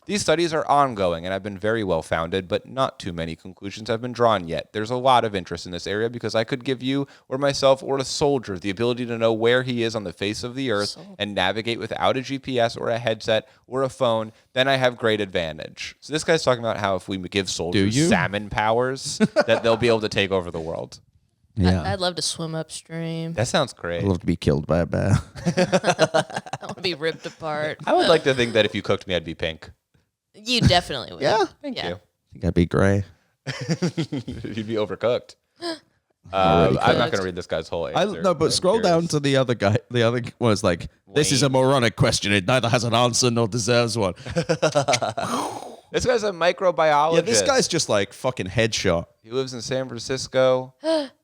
These studies are ongoing and have been very well founded, but not too many conclusions have been drawn yet. There's a lot of interest in this area because I could give you or myself or a soldier the ability to know where he is on the face of the earth and navigate without a GPS or a headset or a phone. Then I have great advantage. So this guy's talking about how if we give soldiers salmon powers, that they'll be able to take over the world. Yeah. I'd love to swim upstream. That sounds great. I'd love to be killed by a bear. I want to be ripped apart. I would like to think that if you cooked me, I'd be pink. You definitely would. Yeah. Thank you. I think I'd be gray. You'd be overcooked. Already I'm not going to read this guy's whole answer. No, but scroll down to the other guy. The other one was like, this is a moronic question. It neither has an answer nor deserves one. This guy's a microbiologist. Yeah, this guy's just like fucking headshot. He lives in San Francisco.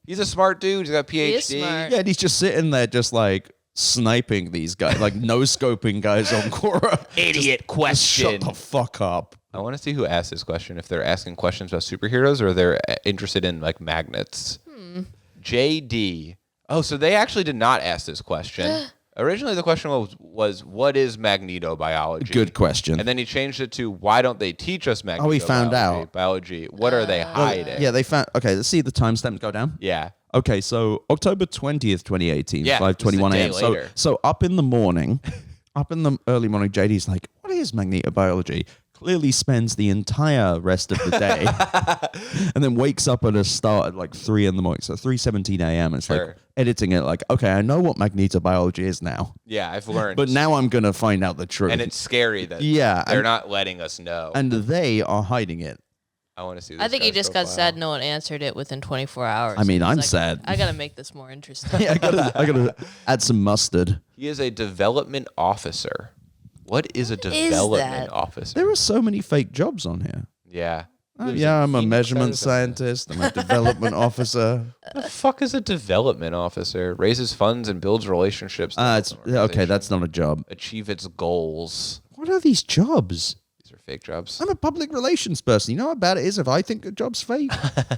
He's a smart dude. He's got a PhD. He is smart. Yeah, and he's just sitting there just like sniping these guys, like no-scoping guys on Quora. Idiot question. Shut the fuck up. I want to see who asked this question. If they're asking questions about superheroes or they're interested in like magnets. JD. Oh, so they actually did not ask this question. Originally, the question was what is Magneto Biology? Good question. And then he changed it to why don't they teach us Magneto he found out. Biology? What are they hiding? Yeah, they found. Okay, let's see the timestamp go down. Yeah. Okay, so October 20th, 2018, Yeah, 5:21 this a.m. is a day later. So up in the morning, up in the early morning, JD's like, what is Magneto Biology? Clearly spends the entire rest of the day and then wakes up at a start at like 3 in the morning. So 3:17 a.m. It's like editing it like, okay, I know what Magneto Biology is now. Yeah, I've learned. But now I'm going to find out the truth. And it's scary that they're not letting us know. And they are hiding it. I want to see this I think he guy's just got profile. sad no one answered it within 24 hours. I mean, He's I'm like, sad. I got to make this more interesting. I gotta add some mustard. He is a development officer. What is a development officer? There are so many fake jobs on here. Yeah. Yeah, I'm a measurement scientist. I'm a development officer. What the fuck is a development officer? Raises funds and builds relationships. It's okay. That's not a job. Achieve its goals. What are these jobs? These are fake jobs. I'm a public relations person. You know how bad it is if I think a job's fake?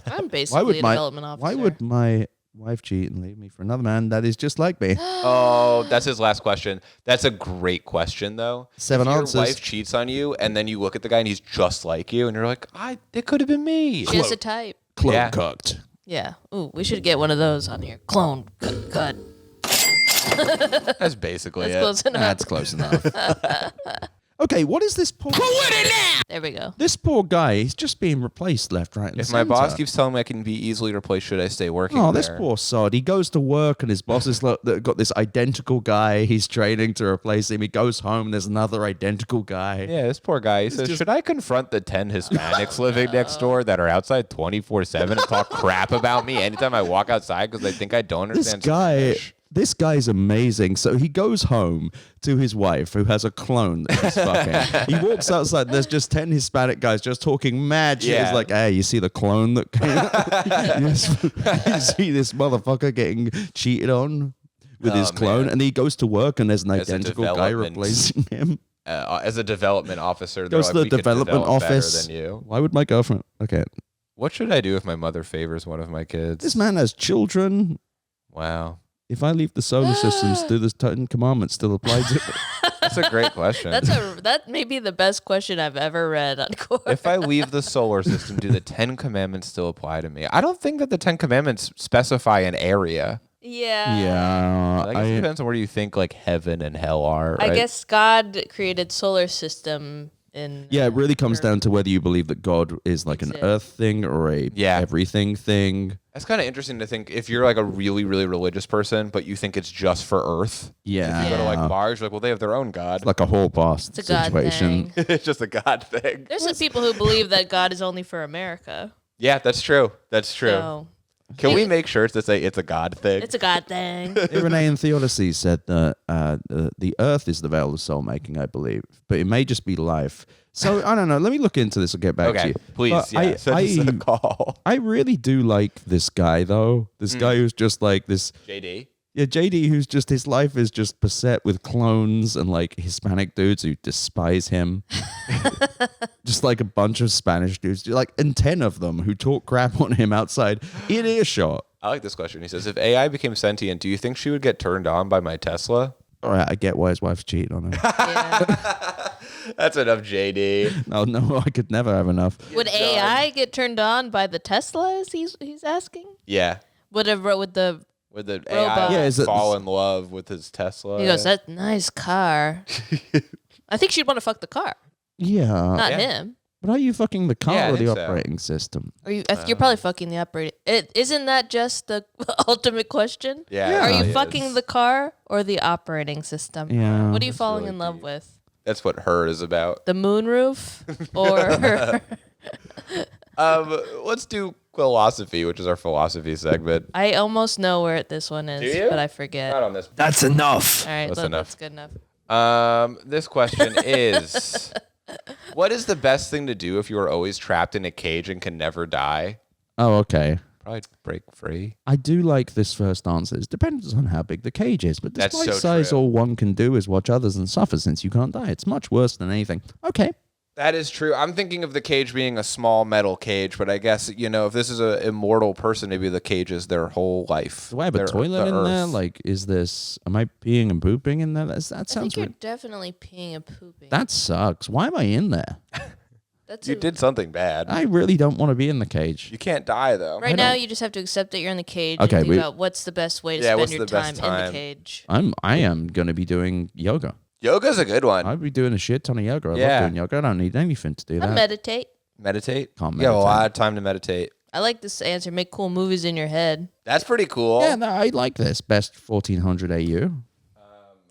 I'm basically a development officer. Why would my wife cheat and leave me for another man that is just like me? Oh, that's his last question. That's a great question, though. 7 if answers. Your wife cheats on you, and then you look at the guy and he's just like you, and you're like, it could have been me. She has a type. Clone cooked. Yeah. Ooh, we should get one of those on here. Clone cut. That's basically That's it. close enough. That's close enough. Okay, what is this poor... There we go. This poor guy, he's just being replaced left, right, and If my boss keeps telling me I can be easily replaced, should I stay working Oh, there? this poor sod. He goes to work and his boss has got this identical guy he's training to replace him. He goes home and there's another identical guy. Yeah, this poor guy. He says, should I confront the 10 Hispanics living next door that are outside 24/7 and talk crap about me anytime I walk outside because they think I don't understand Spanish? This guy's amazing. So he goes home to his wife, who has a clone that he's fucking. He walks outside. There's just 10 Hispanic guys just talking mad shit. Yeah. He's like, hey, you see the clone that came? you see this motherfucker getting cheated on with his clone? Man. And he goes to work, and there's an As a identical guy replacing him. As a development officer, Goes to the development office. Than you. Why would my girlfriend? Okay. What should I do if my mother favors one of my kids? This man has children. Wow. If I leave the solar systems, do the 10 commandments still apply to it? That's a great question. That may be the best question I've ever read on Quora. If I leave the solar system, do the 10 commandments still apply to me? I don't think that the 10 commandments specify an area. Yeah. Yeah. I guess it depends on where you think like heaven and hell are. I right? guess God created solar system in. Yeah, it really comes down to whether you believe that God is like an earth thing or a everything thing. It's kind of interesting to think if you're like a really, really religious person, but you think it's just for Earth. Yeah. If you go to like bars, you're like, well, they have their own God. It's like a whole boss It's a God situation. thing. It's just a God thing. There's some people who believe that God is only for America. Yeah, that's true. That's true. So Can we make shirts that say it's a God thing? It's a God thing. Irenaean theodicy said that the Earth is the veil of soul making, I believe, but it may just be life. So I don't know. Let me look into this. I'll get back to you. Please. Send us a call. I really do like this guy though. This guy who's just like this. JD. Yeah, JD, who's just his life is just beset with clones and like Hispanic dudes who despise him. Just like a bunch of Spanish dudes, like, and 10 of them who talk crap on him outside in earshot. I like this question. He says, if AI became sentient, do you think she would get turned on by my Tesla? All right, I get why his wife's cheating on him. Yeah. That's enough, JD. No, I could never have enough. Would AI get turned on by the Teslas? He's asking. Yeah. Would the AI Yeah, fall in love with his Tesla? He goes, "That's a nice car." I think she'd want to fuck the car, Yeah. not him. But are you fucking the car Yeah, I or the think so. operating system? Are you? You're probably fucking the operating. Isn't that just the ultimate question? Yeah. Are it you is. fucking the car or the operating system? Yeah. What are you falling really in love deep. with? That's what her is about. The moonroof or? Let's do philosophy, which is our philosophy segment. I almost know where this one is, Do you? but I forget. Not All on this. That's enough. right, That's enough. that's good enough. This question is, what is the best thing to do if you are always trapped in a cage and can never die? Oh, okay. Probably break free. I do like this first answer. It depends on how big the cage is, but That's despite so size, true. all one can do is watch others and suffer since you can't die. It's much worse than anything. Okay. That is true. I'm thinking of the cage being a small metal cage, but I guess, if this is an immortal person, maybe the cage is their whole life. Do I have a toilet in there? Like, am I peeing and pooping in there? That I sounds think you're weird. definitely peeing and pooping. That sucks. Why am I in there? That's You did something bad. I really don't want to be in the cage. You can't die, though. Right now, you just have to accept that you're in the cage. Okay, and think about what's the best way to spend what's your the best time in the time? cage. I am going to be doing yoga. Yoga's a good one. I'd be doing a shit ton of yoga. I Yeah. love doing yoga. I don't need anything to do I that. meditate. Meditate? Can't You have a meditate. lot of time to meditate. I like this answer. Make cool movies in your head. That's pretty cool. Yeah, no, I like this. Best 1400 AU.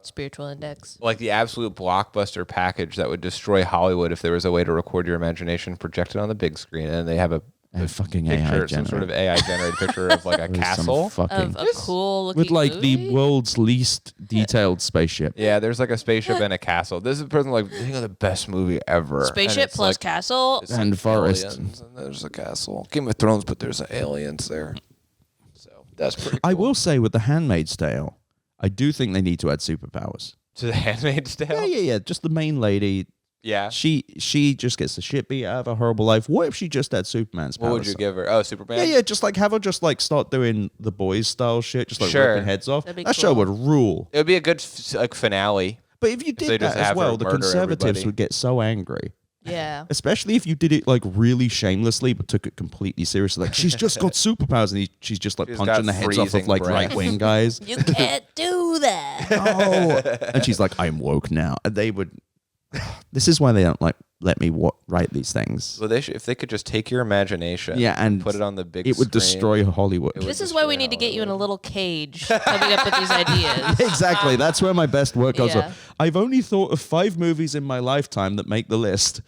Spiritual index. Like the absolute blockbuster package that would destroy Hollywood if there was a way to record your imagination, project it on the big screen, and they have a Fucking picture, AI some sort of generated. AI generated picture of like a With some castle. fucking Of a cool looking with like movie? the world's least detailed spaceship. Yeah, there's like a spaceship and a castle. This is a person like, think of the best movie ever. And Spaceship it's plus like- castle. it's And like forest. aliens, and there's a castle. Game of Thrones, but there's aliens there. So that's pretty cool. I will say with the Handmaid's Tale, I do think they need to add superpowers. To the Handmaid's Tale? Yeah. Just the main lady. Yeah. She just gets the shit beat out of her horrible life. What if she just had Superman's powers? What would you give her? Oh, Superman? Yeah, just like have her just like start doing the boys style shit, just like Sure. ripping heads off. That'd be That show cool. would rule. It would be a good finale. But if you they did just that as have her well, the murder conservatives everybody. would get so angry. Yeah. Especially if you did it like really shamelessly, but took it completely seriously. Like she's just got superpowers, and she's just like She's punching got the heads off of freezing like breath. right wing guys. You can't do that. Oh, and she's like, "I'm woke now." And they would. This is why they don't like let me write these things. Well, if they could just take your imagination, Yeah, and put it on the big It would screen. destroy Hollywood. It would This is why we destroy need to get you in a Hollywood. little cage coming up with these ideas. Exactly. That's where my best work comes Yeah. from. I've only thought of 5 movies in my lifetime that make the list.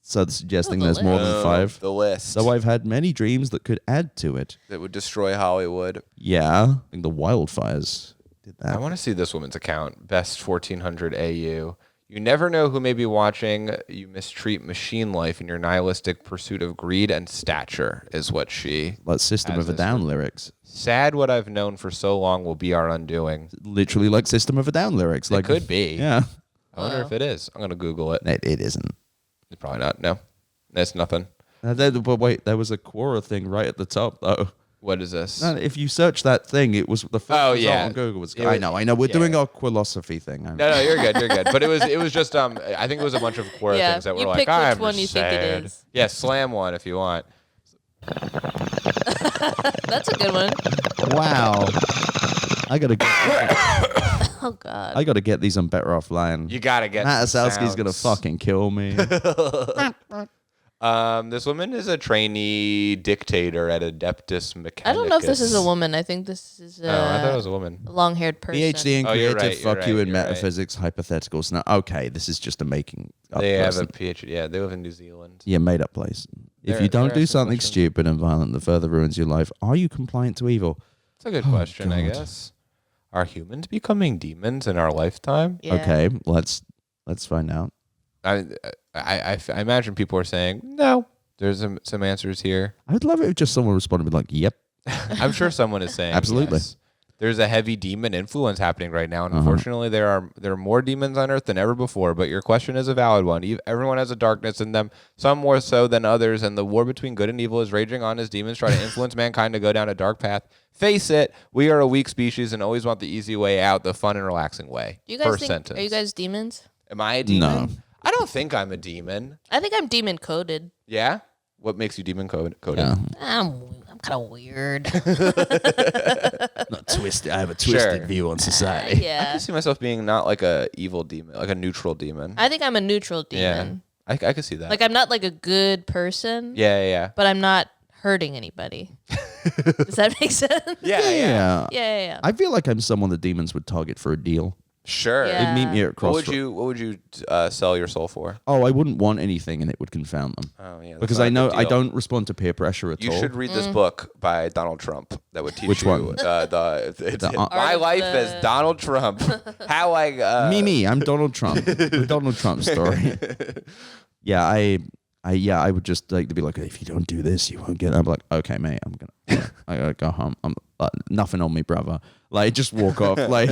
So suggesting the there's more than Oh, 5. The list So I've had many dreams that could add to it. that would destroy Hollywood. Yeah. I think the wildfires did I that. want to see this woman's account. Best 1400 AU. You never know who may be watching. You mistreat machine life in your nihilistic pursuit of greed and stature, is what she. Like System As of a this Down one. lyrics. Sad what I've known for so long will be our undoing. Literally like System of a Down lyrics. Like It could be. Yeah. I wonder if it is. I'm going to Google it. It isn't. It's probably not. No. That's nothing. But wait, there was a Quora thing right at the top though. What is this? No, if you search that thing, it was the first Oh, result yeah. on Google was. It I was- know. We're yeah. doing our philosophy thing. No, you're good. You're good. But it was just I think it was a bunch of Quora Yeah, things that were you like, pick which I'm one you think it sad. is. Yeah, slam one if you want. That's a good one. Wow. I gotta get these on Better Offline. You gotta get Matt some Asowski's gonna sounds. fucking kill me. This woman is a trainee dictator at Adeptus Mechanicus. I don't know if this is a woman. I think this is Oh, I thought it was a woman. long-haired person. PhD in you're creative right, fuck you in you're right. metaphysics, hypotheticals. Now, okay, this is just a making up They have person. a PhD. Yeah, they live in New Zealand. Yeah, made up place. If They're- you don't they're do asking something questions. stupid and violent that further ruins your life, are you compliant to evil? That's a good question, I God. guess. Are humans becoming demons in our lifetime? Yeah. Okay, let's find out. I imagine people are saying no. There's some answers here. I'd love it if just someone responded with like, "Yep." I'm sure someone is saying Absolutely. yes. There's a heavy demon influence happening right now, and unfortunately, there are more demons on Earth than ever before. But your question is a valid one. Everyone has a darkness in them, some more so than others, and the war between good and evil is raging on as demons try to influence mankind to go down a dark path. Face it, we are a weak species and always want the easy way out, the fun and relaxing way. Do you guys First think? sentence. Are you guys demons? Am I a demon? No. I don't think I'm a demon. I think I'm demon coded. Yeah. What makes you demon coded? Yeah. I'm kind of weird. Not twisted. I have a twisted view on I yeah. can see myself being not like a evil demon, like a neutral demon. I think I'm a neutral demon. I could see that. Like I'm not like a good person. yeah. But I'm not hurting anybody. Does that make sense? Yeah. Yeah. I feel like I'm someone that demons would target for a deal. Sure. Yeah. They'd meet me at What crossroads. would you sell your soul for? Oh, I wouldn't want anything, and it would confound them. Oh yeah. that's Because not I a know good I deal. don't respond to peer pressure at You all. should read this book by Donald Trump. That would teach Which you one? My Art of life the- as Donald Trump. How I Me. I'm Donald Trump. The Donald Trump story. Yeah, I would just like to be like, if you don't do this, you won't get. I'm like, okay, mate, I gotta go home. I'm nothing on me, brother. Like, just walk off. Like,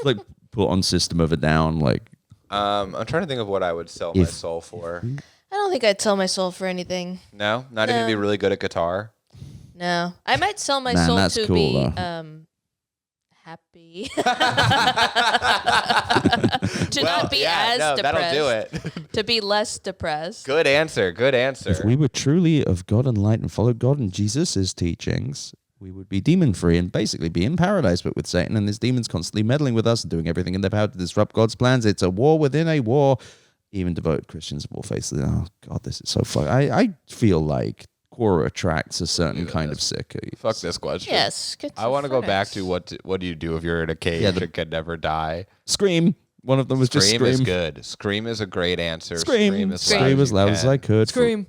like put on System of a Down. Like, I'm trying to think of what I would sell my soul for. I don't think I'd sell my soul for anything. No, not even No. be really good at guitar. No. I might sell my Man, soul that's to cool, be though. happy. To not be as depressed. that'll do it. To be less depressed. Good answer. if we were truly of God and light and followed God and Jesus' teachings, we would be demon free and basically be in paradise. But with Satan and his demons constantly meddling with us and doing everything in their power to disrupt God's plans, it's a war within a war. Even devoted Christians will face it. Oh God, this is so fuck. I feel like Quora attracts a certain kind of sick. Fuck this question. Yes. I want to go back to what do you do if you're in a cage and can never die? Scream. One of them was just Scream scream. is good. Scream is a great answer. Scream. as Scream as loud as I could. Scream.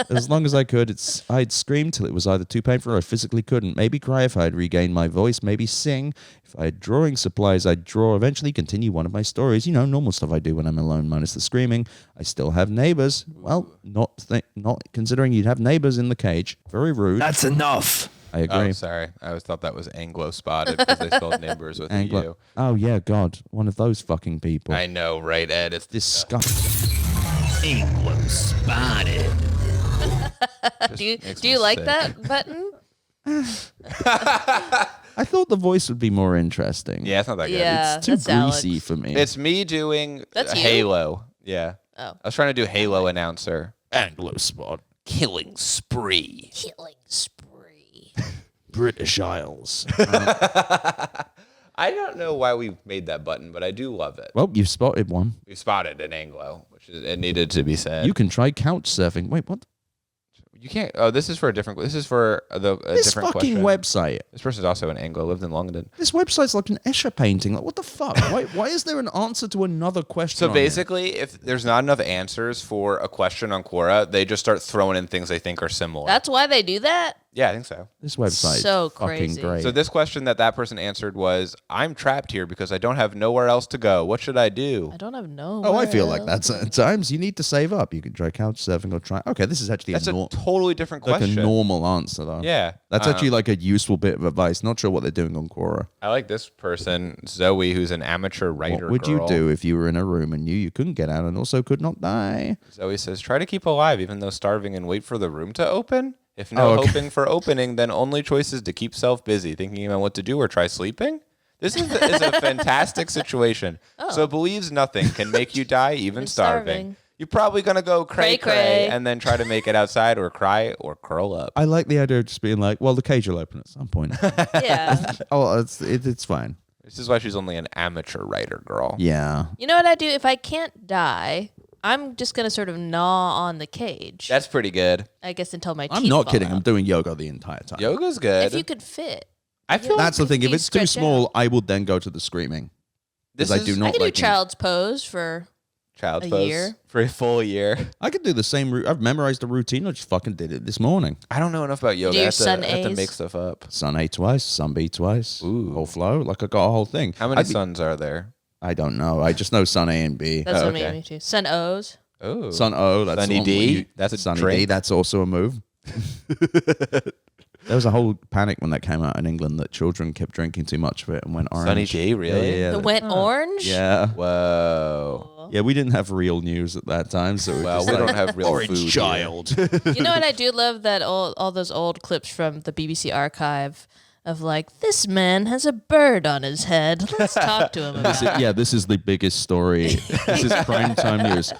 As long as I could, I'd scream till it was either too painful or I physically couldn't. Maybe cry if I'd regain my voice. Maybe sing. If I had drawing supplies, I'd draw. Eventually continue one of my stories. You know, normal stuff I do when I'm alone, minus the screaming. I still have neighbors. Well, not considering you'd have neighbors in the cage. Very rude. That's enough. I agree. Oh, sorry. I always thought that was Anglo spotted because they spelled neighbors with Anglo- EU. Oh yeah, God, one of those fucking people. I know, right, Ed? It's Disgusting. Anglo spotted. Do you like that button? I thought the voice would be more interesting. Yeah, it's not that good. Yeah. It's too that's Alex. greasy for me. It's me doing That's you? Halo. Yeah. Oh. I was trying to do Halo announcer. Anglo spot. Killing spree. Killing spree. British Isles. I don't know why we made that button, but I do love it. Well, you've spotted one. We spotted an Anglo, which is, it needed to be said. You can try couch surfing. Wait, what? You can't. Oh, this is for a different. This is for a This different fucking question. website. This person's also an Anglo. Lived in London. This website's like an Escher painting. Like, what the fuck? Why is there an answer to another question? So on here? basically, if there's not enough answers for a question on Quora, they just start throwing in things they think are similar. That's why they do that? Yeah, I think so. this website So fucking crazy. great. So this question that person answered was, "I'm trapped here because I don't have nowhere else to go. What should I do?" I don't have no. I feel like that's at times you need to save up. You can try couch surfing or try. Okay, this is actually That's a, a totally different like question. a normal answer though. Yeah. That's actually like a useful bit of advice. Not sure what they're doing on Quora. I like this person, Zoe, who's an amateur writer. What would girl. you do if you were in a room and knew you couldn't get out and also could not die? Zoe says, "Try to keep alive even though starving and wait for the room to open. If no Oh, okay. hoping for opening, then only choice is to keep self busy, thinking about what to do or try sleeping." This is a fantastic situation. So believes nothing can make you die, even starving. starving. You're probably going to go cray Cray-cray. cray and then try to make it outside or cry or curl up. I like the idea of just being like, well, the cage will open at some point. Yeah. Oh, it's fine. This is why she's only an amateur writer girl. Yeah. You know what I do? If I can't die, I'm just gonna sort of gnaw on the cage. That's pretty good. I guess until my teeth. I'm not fall kidding. out. I'm doing yoga the entire time. Yoga's good. If you could fit, I feel That's the thing. If you it's too stretch small, out. I will then go to the screaming. this Because is I do not I could do like child's pose for. child's a pose year. for a full year. I could do the same route. I've memorized the routine. I just fucking did it this morning. I don't know enough about yoga. do I your have, to, sun I have to A's? make stuff up. Sun A twice, sun B twice. Ooh. Whole flow. Like I got a whole thing. How many suns are there? I don't know. I just know sun A and B. That's what okay. made me too. Sun O's. Oh, Sun O. That's Sunny the one D? where you- That's a Sunny drink? D. That's also a move. There was a whole panic when that came out in England that children kept drinking too much of it and went orange. Sunny D, really? Yeah. The went orange. Yeah. Whoa. Yeah, we didn't have real news at that time, so it was Well, just we like, don't have real orange food here. child. You know what? I do love that all those old clips from the BBC archive of like, this man has a bird on his head. Let's talk to him about it. This is the biggest story. This is prime time news.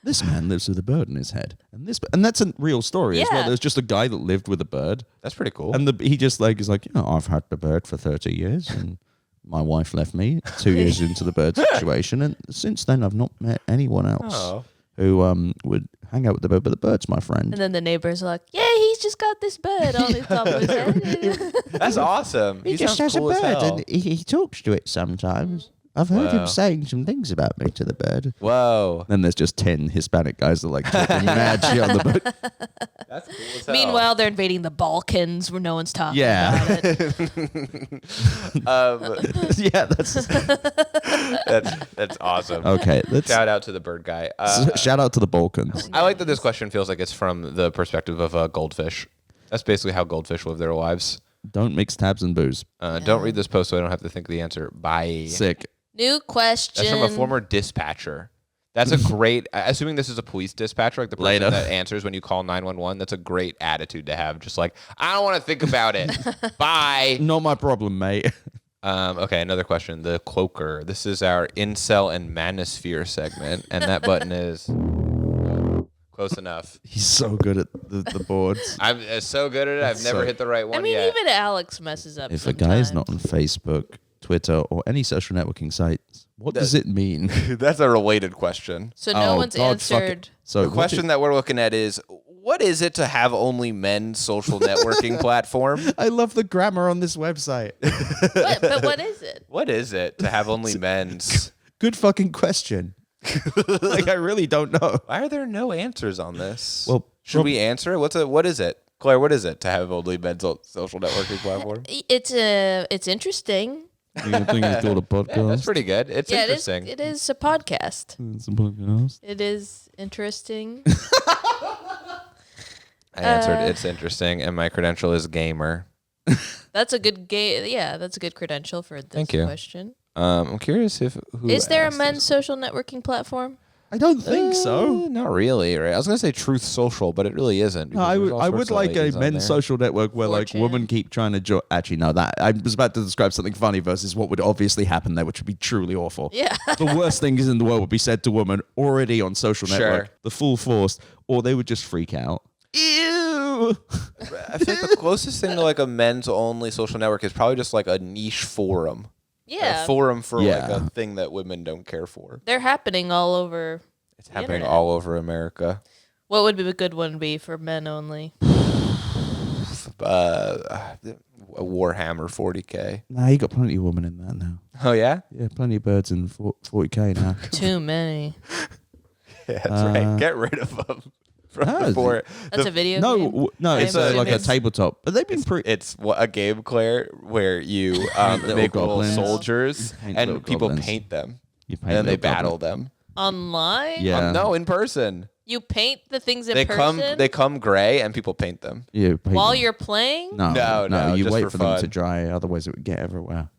This man lives with a bird in his head, and that's a real story as well. Yeah. There's just a guy that lived with a bird, That's pretty cool. and he just like is like, I've had the bird for 30 years, and my wife left me 2 years into the bird situation, and since then I've not met anyone else Oh. who would hang out with the bird, but the bird's my friend. And then the neighbors are like, yeah, he's just got this bird on his top of his head. That's awesome. He sounds cool as hell. he talks to it sometimes. I've heard Wow. him saying some things about me to the bird. Whoa. Then there's just 10 Hispanic guys that are like talking mad shit on the bird. That's cool as hell. Meanwhile, they're invading the Balkans where no one's talking Yeah. about it. Yeah, that's awesome. okay. Let's Shout out to the bird guy. shout out to the Balkans. I like that this question feels like it's from the perspective of a goldfish. That's basically how goldfish live their lives. Don't mix tabs and booze. Don't read this post so I don't have to think of the answer. Bye. Sick. New question. That's from a former dispatcher. That's a great, assuming this is a police dispatcher, like the person Later. that answers when you call 911, that's a great attitude to have. Just like, I don't want to think about it. Bye. Not my problem, mate. Okay, another question. The Quoker. This is our Incel and Manosphere segment, and that button is close enough. He's so good at the boards. I'm so good at it. I've never So- hit the right one I mean, yet. even Alex messes up If a guy is not sometimes. on Facebook, Twitter, or any social networking sites, what does it mean? That's a related question. So no one's God, fuck it. answered. So The question that we're looking at is, what is it to have only men's social networking platform? I love the grammar on this website. But what is it? What is it to have only men's? Good fucking question. Like I really don't know. Why are there no answers on this? Well, should we answer it? What is it? Claire, what is it to have only men's social networking platform? It's interesting. You think it's called a podcast? That's pretty good. It's Yeah, interesting. it is a podcast. It's a podcast. It is interesting. I answered it's interesting, and my credential is gamer. That's a good Yeah, that's a good credential for this Thank you. question. I'm curious if who Is there a asked men's this. social networking platform? I don't think so. Not really. Right? I was gonna say Truth Social, but it really isn't. No, because I there's would, all I sorts would of like a ladies on men's there. social network where like 4chan. women keep trying to join. Actually, no, that I was about to describe something funny versus what would obviously happen there, which would be truly awful. Yeah. The worst things in the world would be said to women already on social Sure. network, the full force, or they would just freak out. Ew. I think the closest thing to like a men's only social network is probably just like a niche forum. Yeah. A forum for like Yeah. a thing that women don't care for. They're happening all over. It's the happening internet. all over America. What would be a good one be for men only? Warhammer 40K. Nah, you got plenty of women in that now. Oh yeah, Yeah, plenty of birds in 40K now. Too many. yeah, that's right. Get rid of them. No, Before That's a video No, game? no, it's I'm like a assuming. tabletop. But they've been pretty. it's a game, Claire, where you Little make little goblins. soldiers Paint and little people goblins. paint them, You paint and then they little battle goblins. them. Online? Yeah. No, in person. You paint the things in They person come gray, and people paint them. Yeah, paint while them. you're playing? No, No, you just wait for for them to fun. dry, otherwise it would get everywhere.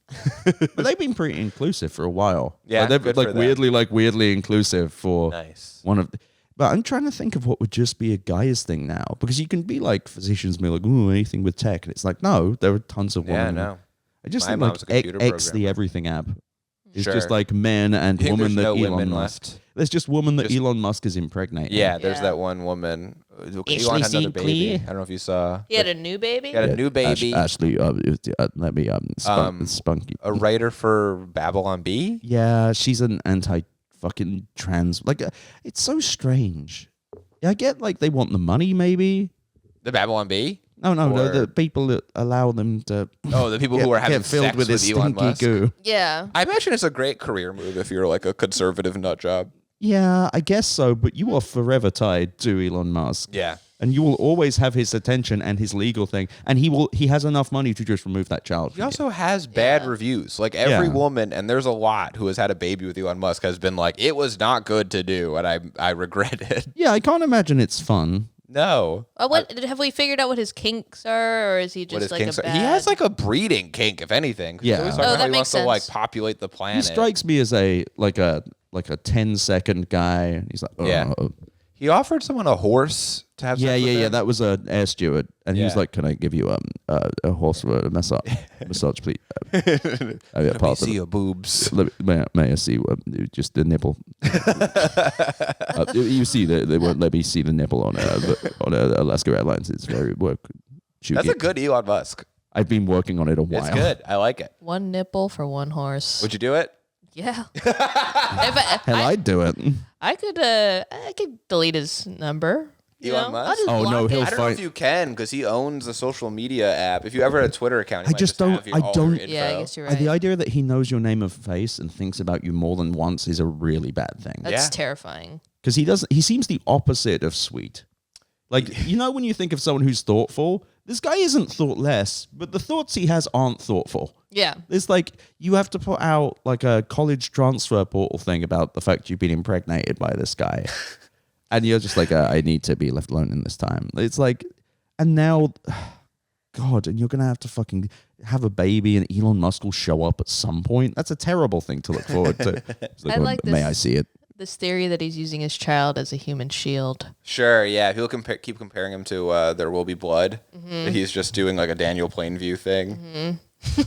But they've been pretty inclusive for a while. Yeah, they've good been for them. weirdly inclusive for Nice. one of. But I'm trying to think of what would just be a guy's thing now, because you can be like physicians, and be like, "Ooh, anything with tech," and it's like, no, there are tons of women. Yeah, no. I just My think mom's a like computer X the programmer. Everything app is Sure. just like men and You think woman there's that no Elon women Musk. left? There's just woman that Just- Elon Musk is impregnating. Yeah, there's Yeah. that one woman. Elon Ashley had another baby. Sinclair. I don't know if you saw. He had a new baby? He had a new baby. Ashley, let me spunky. A writer for Babylon Bee. Yeah, she's an fucking trans. Like, it's so strange. Yeah, I get like they want the money, maybe. The Babylon Bee? No, Or- the people that allow them to. Oh, the people who are having get filled sex with this Elon stinky Musk. goo. Yeah. I imagine it's a great career move if you're like a conservative nut job. Yeah, I guess so. But you are forever tied to Elon Musk. Yeah. And you will always have his attention and his legal thing, and he has enough money to just remove that child. He also has bad reviews. Like every Yeah. woman, and there's a lot who has had a baby with Elon Musk has been like, it was not good to do, and I regret it. Yeah, I can't imagine it's fun. No. Have we figured out what his kinks are, or is he What just his like a kinks are. bad? He has like a breeding kink, if anything. Yeah. He's always Oh, talking about that he wants makes to like sense. populate the He planet. strikes me as a 10-second guy, and he's like, Yeah. He offered someone a horse to have sex with him. That was an air steward, and he was Yeah. like, "Can I give you a horse for a massage, please?" Let me see your boobs. May I see just the nipple? You see, they won't let me see the nipple on Alaska Airlines. It's very work. That's a good Elon Musk. I've been working on it a while. It's good. I like it. one nipple for one horse. Would you do it? Yeah. Hell, I'd do it. I could delete his number. You Elon know? Musk? I'll just Oh, no, block he'll it. I don't know if you can because he owns a social media app. If you ever had a Twitter account, he I might just don't- have your, I all don't- your info. Yeah, I guess you're The right. idea that he knows your name of face and thinks about you more than once is a really bad thing. That's Yeah. terrifying. Because he seems the opposite of sweet. Like, you know when you think of someone who's thoughtful, this guy isn't thoughtless, but the thoughts he has aren't thoughtful. Yeah. It's like you have to put out like a college transfer portal thing about the fact you've been impregnated by this guy. And you're just like, I need to be left alone in this time. It's like, and now, God, and you're going to have to fucking have a baby and Elon Musk will show up at some point. That's a terrible thing to look forward to. It's like, I like May this. I see it? This theory that he's using his child as a human shield. Sure, yeah. People keep comparing him to There Will Be Blood. That he's just doing like a Daniel Plainview thing.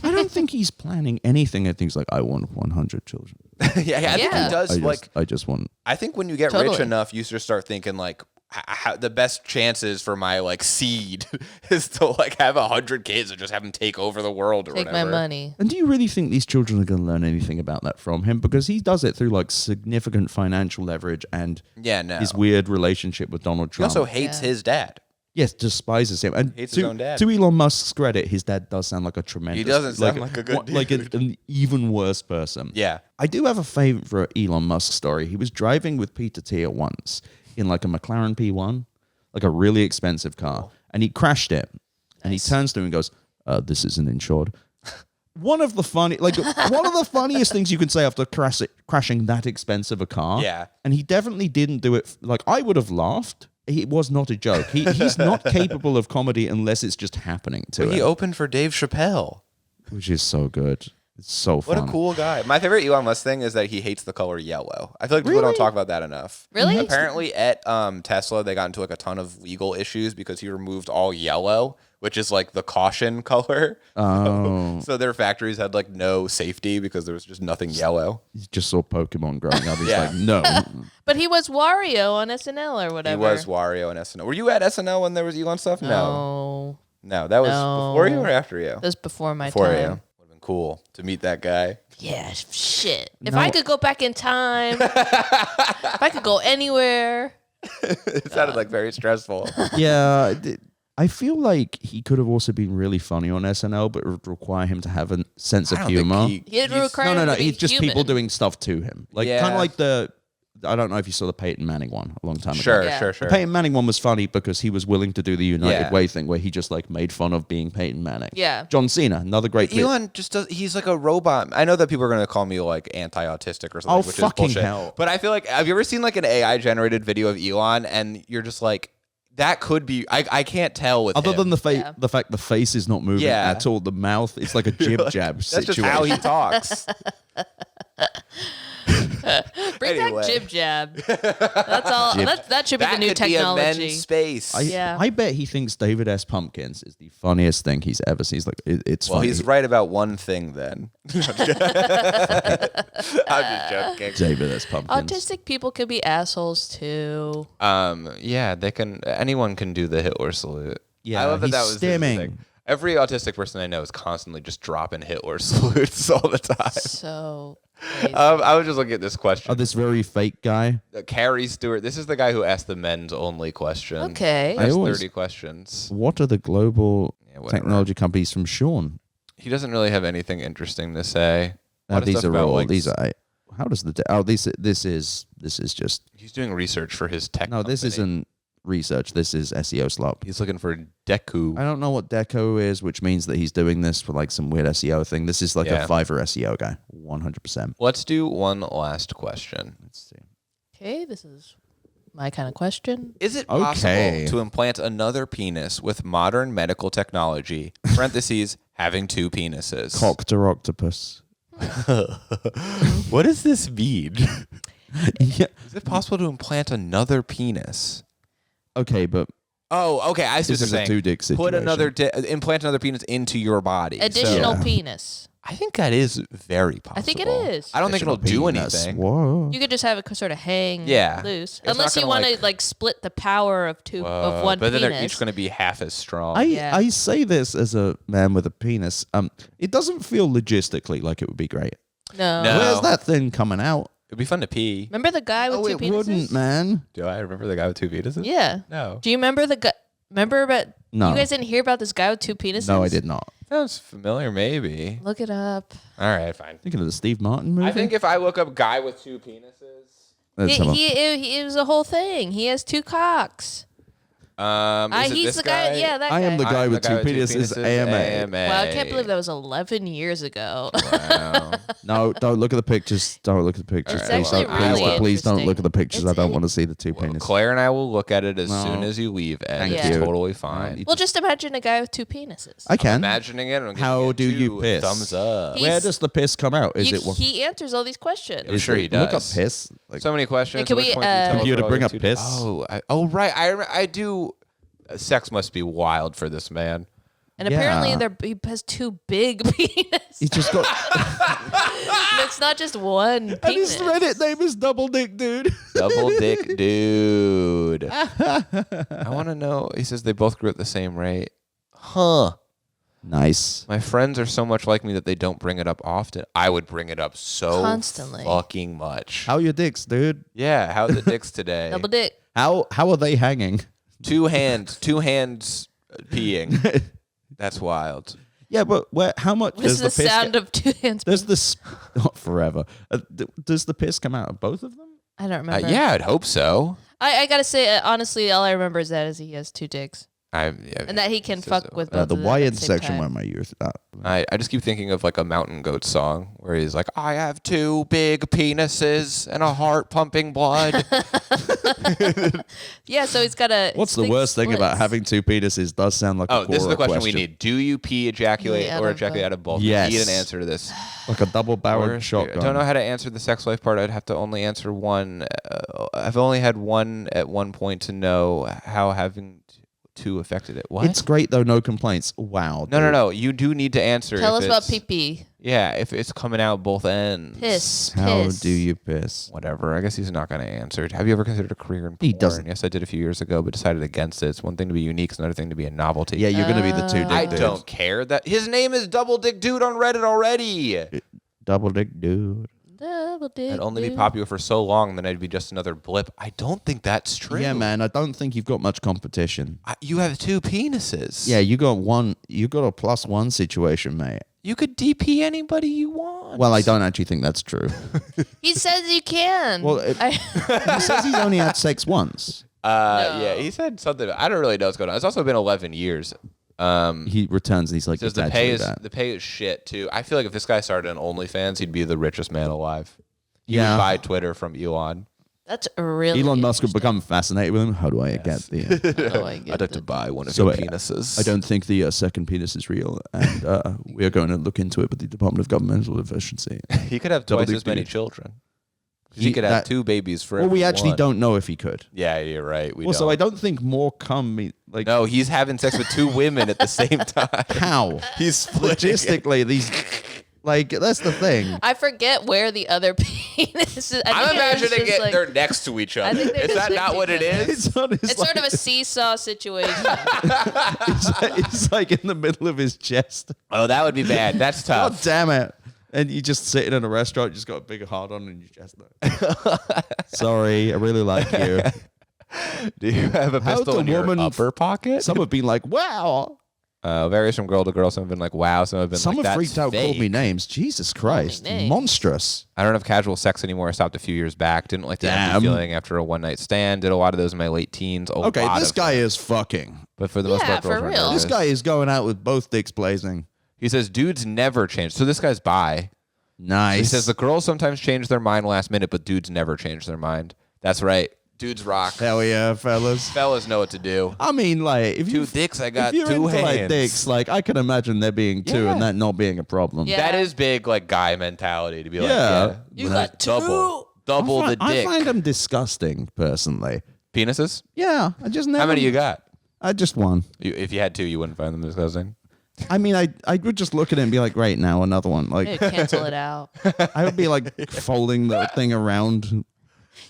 I don't think he's planning anything. I think he's like, I want 100 children. I think Yeah. he does. I just want. I think when you get Totally. rich enough, you just start thinking like, how the best chances for my like seed is to like have 100 kids and just have them take over the world or Take whatever. my money. And do you really think these children are going to learn anything about that from him? Because he does it through like significant financial leverage and Yeah, no. his weird relationship with Donald He Trump. also hates Yeah. his dad. Yes, despises him. And Hates his own dad. To Elon Musk's credit, his dad does sound like a tremendous. He doesn't sound like a good like an even worse person. Yeah. I do have a favorite Elon Musk story. He was driving with Peter Thiel once in like a McLaren P1, like a really expensive car, and he crashed it. And he turns to him and goes, "This isn't insured." One of the funniest things you can say after crashing that expensive a car. Yeah. And he definitely didn't do it. Like, I would have laughed. It was not a joke. He's not capable of comedy unless it's just happening to He him, opened for Dave Chappelle. which is so good. It's so What fun. a cool guy. My favorite Elon Musk thing is that he hates the color yellow. I feel like people don't talk about that enough. Really? Apparently at Tesla, they got into like a ton of legal issues because he removed all yellow, which is like the caution color. Oh. So their factories had like no safety because there was just nothing yellow. He just saw Pokemon growing up. He's Yeah. like, no. But he was Wario on SNL or He whatever. was Wario and SNL. Were you at SNL when there was Elon stuff? No. No, that was No. before you or after you? That was before my Before time. you. Would have been cool to meet that guy. Yeah, shit. If No. I could go back in time, if I could go anywhere. It sounded like very stressful. Yeah. I feel like he could have also been really funny on SNL, but it would require him to have a sense of I don't think humor. He'd he's- require No. him to be It's just human. people doing stuff to him. Like, Yeah. kind of like I don't know if you saw the Peyton Manning one a long time ago. Sure, Yeah. sure, The sure. Peyton Manning one was funny because he was willing to do the United Yeah. Way thing where he just like made fun of being Peyton Manning. Yeah. John Cena, another great clip. Elon just does. He's like a robot. I know that people are going to call me like anti-autistic or something, Oh, which fucking is bullshit. hell. But I feel like, have you ever seen like an AI generated video of Elon and you're just like, that could be. I can't tell with Other him. than the Yeah. the fact the face is not moving Yeah. at all, the mouth, it's like a jib jab That's situation. just how he talks. Bring Anyway. back jib jab. That's all. That should be that the new could technology. be a men's space. Yeah. I bet he thinks David S. Pumpkins is the funniest thing he's ever seen. He's like, it's well, funny. he's right about one thing then. I'm just joking. David S. Pumpkins. Autistic people could be assholes too. Yeah, they can. Anyone can do the Hitler salute. Yeah, I love that he's that was his stimming. thing. Every autistic person I know is constantly just dropping Hitler salutes all the time. So I was just looking at this question. Oh, this very fake guy. Carrie Stewart. This is the guy who asked the men's only question. Okay. There's I always- 30 questions. What are the global whatever. technology companies from Sean? He doesn't really have anything interesting to say. A lot of These stuff are about, all. like, These are. How does the? This is just. He's doing research for his tech. No, this company. isn't research. This is SEO slop. He's looking for Deku. I don't know what Deco is, which means that he's doing this for like some weird SEO thing. This is like Yeah. a Fiverr SEO guy, 100%. Let's do one last question. Let's see. Okay, this is my kind of question. Is it Okay. possible to implant another penis with modern medical technology? Parentheses, having 2 penises. Coctor octopus. What does this mean? Yeah. Is it possible to implant another penis? Okay, but Oh, okay. I see what this you're is a saying. 2-dick situation. Put another implant another penis into your body. Additional Yeah. penis. I think that is very possible. I think it is. I don't think it'll do Penis. anything. Whoa. You could just have it sort of hang Yeah. loose. It's Unless not you gonna, want to like split the power of one but then penis. they're each going to be half as strong. Yeah. I say this as a man with a penis. It doesn't feel logistically like it would be great. no. No. Where's that thing coming out? It'd be fun to pee. Remember the guy with Oh, 2 it penises? wouldn't, man. Do I remember the guy with 2 penises? Yeah. No. Do you remember the guy? Remember about? No. You guys didn't hear about this guy with 2 penises? No, I did not. Sounds familiar, maybe. Look it up. All right, fine. Thinking of the Steve Martin movie. I think if I look up guy with 2 penises, Let's have a- It was a whole thing. He has 2 cocks. is it He's this the guy. Yeah, that guy. I am the guy I'm with 2 penises. AMA. Wow, I can't believe that was 11 years ago. Wow. No, don't look at the pictures. Don't look at the pictures. It's Please, actually don't, really please don't interesting. look at the pictures. I It's don't a- want to see the 2 Well, penises. Claire and I will look at it as No. soon as you leave, and Thank it's you. totally fine. Well, just imagine a guy with 2 penises. I can. Imagining it. And I'm giving How it do you 2 piss? Thumbs up. He- Where does the piss come out? Is it? He answers all these questions. I'm sure he does. Look up piss. Like, So many questions. Can At which we, point do you tell us Computer, what all bring your up 2 piss. Oh, right. I do. Sex must be wild for this man. And apparently Yeah. he has 2 big penises. he's just got. It's not just one and penis. his Reddit name is Double Dick Dude. Double dick dude. I want to know. He says they both grew at the same rate. Huh. Nice. My friends are so much like me that they don't bring it up often. I would bring it up so Constantly. fucking much. How are your dicks, dude? Yeah, how's the dicks today? Double dick. How are they hanging? 2 hands peeing. That's wild. Yeah, but how much What's does the the piss? sound of 2 hands? Does this not forever? Does the piss come out of both of them? I don't remember. Yeah, I'd hope so. I gotta say, honestly, all I remember is that he has 2 dicks. And that he can fuck with both The of them Y at the same intersection time. when I use that. I just keep thinking of like a Mountain Goat song where he's like, I have 2 big penises and a heart pumping blood. Yeah, so he's got a. What's the worst thing about having 2 penises? Does sound like a This is the Quora question we need. Do you pee, ejaculate, Yeah, or out of ejaculate both. out of both? Yes. We need an answer to this. like a double-barreled I shotgun. don't know how to answer the sex life part. I'd have to only answer one. I've only had one at one point to know how having 2 affected it. What? It's great though. No complaints. Wow. No. You do need to answer. Tell if us about it's- pee-pee. Yeah, if it's coming out both ends. Piss. How piss. do you piss? Whatever. I guess he's not going to answer it. Have you ever considered a career in porn? He doesn't. Yes, I did a few years ago, but decided against it. It's one thing to be unique, it's another thing to be a novelty. Yeah, you're gonna be the 2 dick I dude. don't care that his name is Double Dick Dude on Reddit already. Double dick dude. Double dick. I'd only be dude. popular for so long, then I'd be just another blip. I don't think that's true. Yeah, man. I don't think you've got much competition. You have 2 penises. Yeah, you got one. You got a +1 situation, mate. You could DP anybody you want. Well, I don't actually think that's true. He says you can. Well, I, He says he's only had sex once. Yeah, he said something. I don't really know what's going on. It's also been 11 years. He returns and he's like, Says "It's the pay actually that." the pay is shit too. I feel like if this guy started an OnlyFans, he'd be the richest man alive. He Yeah. would buy Twitter from Elon. that's really. Elon Musk would interesting. become fascinated with him. How do I get the? How do I get I'd like to the- buy one of So, your penises. I don't think the second penis is real, and we are going to look into it with the Department of Governmental Efficiency. He could have Double twice dick as many dude. children. He could have 2 babies for. Well, we every actually one. don't know if he could. Yeah, you're right. We Also, don't. I don't think more come like No, he's having sex with 2 women at the same time. how He's splitting it. logistically these. Like that's the thing. I forget where the other penis is. I'm think it was imagining just it. like- They're next to each I other. think they're Is that just not next what to it each other. is? It's, on his, It's like, sort of a seesaw situation. it's like in the middle of his chest. Oh, that would be bad. That's God tough. damn it! And you just sitting in a restaurant, you just got a big hard on in your chest. Sorry, I really like you. Do you have a pistol in your upper pocket? Some have been like, wow. Varies from girl to girl. Some have been like, wow. Some have been Some like, have that's freaked out, fake. called me names. Jesus Christ. names. Monstrous. I don't have casual sex anymore. I stopped a few years back. Didn't like the empty feeling after a one-night stand. Did a lot of those in my late teens. Okay, this guy is fucking. But for the most part, for girls are real. nervous. This guy is going out with both dicks blazing. He says dudes never change. So this guy's bi. Nice. He says the girls sometimes change their mind last minute, but dudes never change their mind. That's right. Dudes rock. Hell yeah, fellas. Fellas know what to do. I mean, like, if Two dicks, I got if you're two into, like, hands. dicks, like, I can imagine there being two Yeah. and that not being a problem. Yeah. That is big, like guy mentality to be like, Yeah. yeah, You well, got double the I dick. find them disgusting, personally. Penises? Yeah, I just never. How many you got? I just one. If you had two, you wouldn't find them disgusting. I mean, I would just look at it and be like, great, now another one. Like, Hey, cancel it out. I would be like folding the thing around.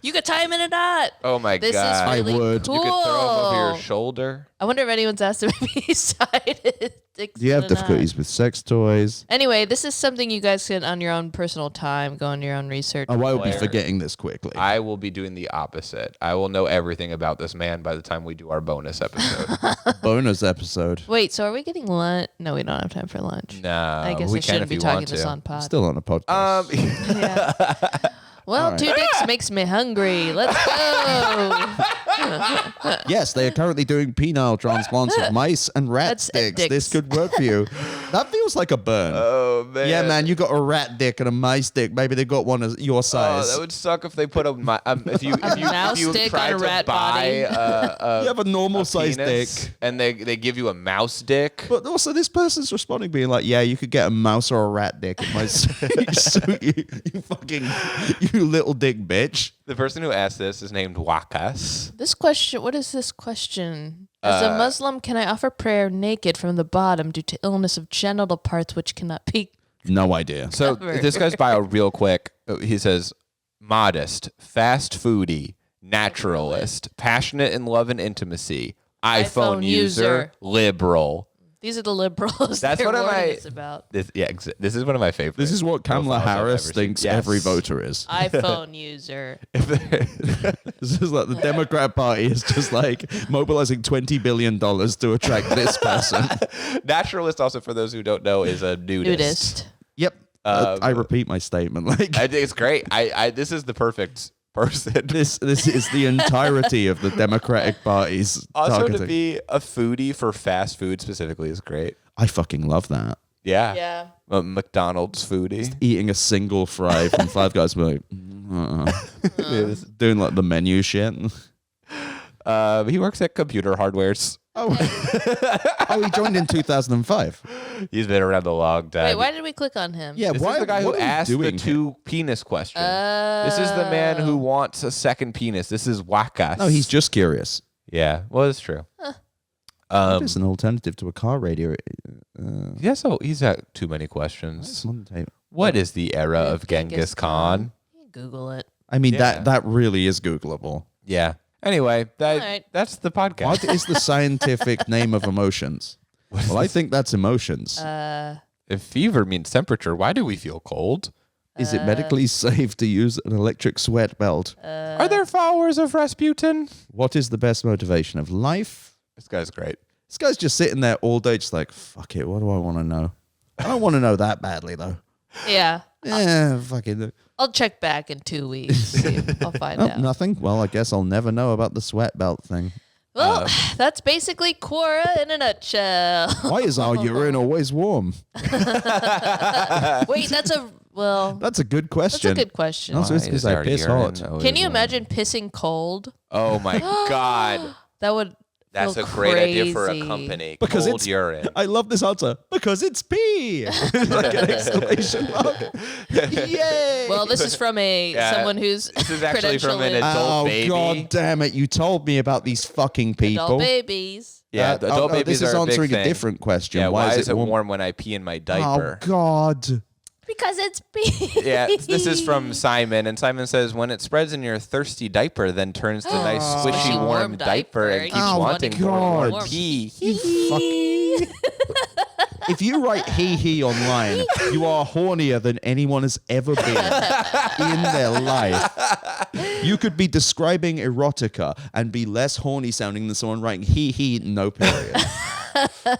You could tie him in a knot. Oh my This god! is really I would. cool. You could throw them over your shoulder. I wonder if anyone's asked him if he's tied his dicks Do you have in a knot. difficulties with sex toys? Anyway, this is something you guys can, on your own personal time, go on your own research. Oh, I would be Blair. forgetting this quickly. I will be doing the opposite. I will know everything about this man by the time we do our bonus episode. Bonus episode. Wait, so are we getting lunch? No, we don't have time for lunch. Nah, I guess we I can shouldn't if be you talking want this to. on pod. Still on a podcast. Yeah. Well, right. 2 dicks makes me hungry. Let's go. Yes, they are currently doing penile transplants of mice and rat That's sticks. dicks. This could work for you. That feels like a burn. Oh man. Yeah, man, you got a rat dick and a mice dick. Maybe they got one as your Oh, size. that would suck if they put a if you mouse dick tried on a to rat buy you have a normal size penis dick. and they give you a mouse dick. But also, this person's responding, being like, "Yeah, you could get a mouse or a rat dick in my so you little dick bitch." The person who asked this is named Wakas. This question, what is this question? As a Muslim, can I offer prayer naked from the bottom due to illness of genital parts which cannot be? No idea. So Covered. this guy's bio real quick. He says modest, fast foodie, naturalist, passionate in love and intimacy, iPhone user, liberal. These are the liberals. That's they're what am warning I- us about. This is one of my favorites. This is what Kamala profiles I've Harris ever seen. thinks Yes. every voter is. iPhone user. This is like the Democrat Party is just like mobilizing $20 billion to attract this person. Naturalist, also for those who don't know, is a nudist. Yep. I repeat my statement. Like, I think it's great. I this is the perfect person. this is the entirety of the Democratic Party's Also, targeting. to be a foodie for fast food specifically is great. I fucking love that. Yeah. Yeah. A McDonald's foodie. Eating a single fry from Five Guys, be like, doing like the menu shit. He works at computer hardwares. Oh, he joined in 2005. He's been around a long time. Wait, why did we click on him? Yeah, This why is the guy who what are we asked the doing here? 2 penis question. This is the man who wants a second penis. This is Wakas. No, he's just curious. Yeah, well, it's true. It's an alternative to a car radio. Yeah, so he's got too many questions. It's on the tape. What is the era of Genghis Khan? Google it. I mean, Yeah. that really is Googleable. Yeah. Anyway, right. that's the podcast. What is the scientific name of emotions? Well, I think that's emotions. If fever means temperature, why do we feel cold? Is it medically safe to use an electric sweat belt? Are there followers of Rasputin? What is the best motivation of life? This guy's great. This guy's just sitting there all day, just like, fuck it, what do I want to know? I don't want to know that badly, though. Yeah. Yeah, fucking. I'll check back in 2 weeks. See if I'll find Oh, out. nothing? Well, I guess I'll never know about the sweat belt thing. Well, that's basically Quora in a nutshell. Why is our urine always warm? Wait, that's a That's a good that's question. a good question. Also, it's Why 'cause is I our piss urine hot. always Can you warm? imagine pissing cold? Oh my god. That would That's feel a great idea for a crazy. company. Because Cold it's urine. I love this answer. Because it's pee. Like an exclamation mark. Yay! Well, this is from Yeah, someone who's this is actually from an credentialed in adult Oh baby. god damn it! You told me about these fucking people. adult babies. Yeah, the adult babies this is are a big answering thing. a different question. Yeah, why is it warm when I pee in my diaper? Oh god! Because it's pee. Yeah, this is from Simon, and Simon says, when it spreads in your thirsty diaper, then turns to nice, squishy, Squishy, warm warm diaper and diaper. keeps Oh, wanting God. more pee. You fuck. If you write he online, you are hornier than anyone has ever been in their life. You could be describing erotica and be less horny sounding than someone writing he, no period.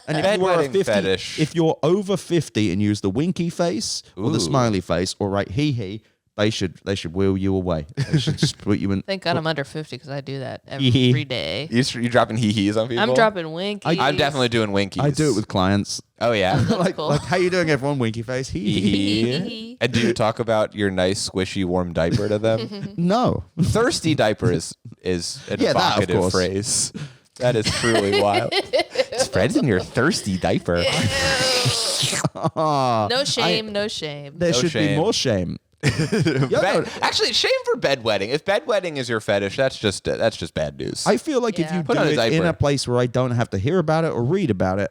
And if you are a 50, fetish. if you're over 50 and use the winky face or the smiley face or write he, they should wheel you away. They should just put you in. Thank God I'm under 50 because I do that every day. You dropping he-he's on people? I'm dropping winkies. I'm definitely doing winkies. I do it with clients. Oh, yeah. like, cool. like, how you doing, everyone? Winky face. He. And do you talk about your nice, squishy, warm diaper to them? No. Thirsty diaper is an Yeah, that, of evocative course. phrase. That is truly wild. Spreads in your thirsty diaper. No shame, no shame. There should be shame. more shame. Actually, shame for bedwetting. If bedwetting is your fetish, that's just bad news. I feel like if Yeah. you Put do on a it in diaper. a place where I don't have to hear about it or read about it,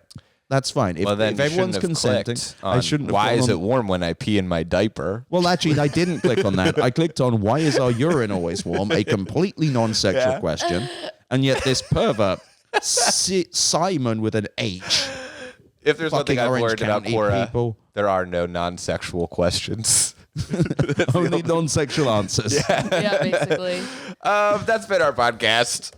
that's fine. If, well, then if you everyone's shouldn't have consenting, clicked I on shouldn't have why gone is on- it warm when I pee in my diaper? Well, actually, I didn't click on that. I clicked on why is our urine always warm? A completely non-sexual question. And yet this pervert, Simon with an H. If there's Fucking something I've Orange learned about County Quora, people. there are no non-sexual questions. Only non-sexual answers. Yeah, basically. That's been our podcast.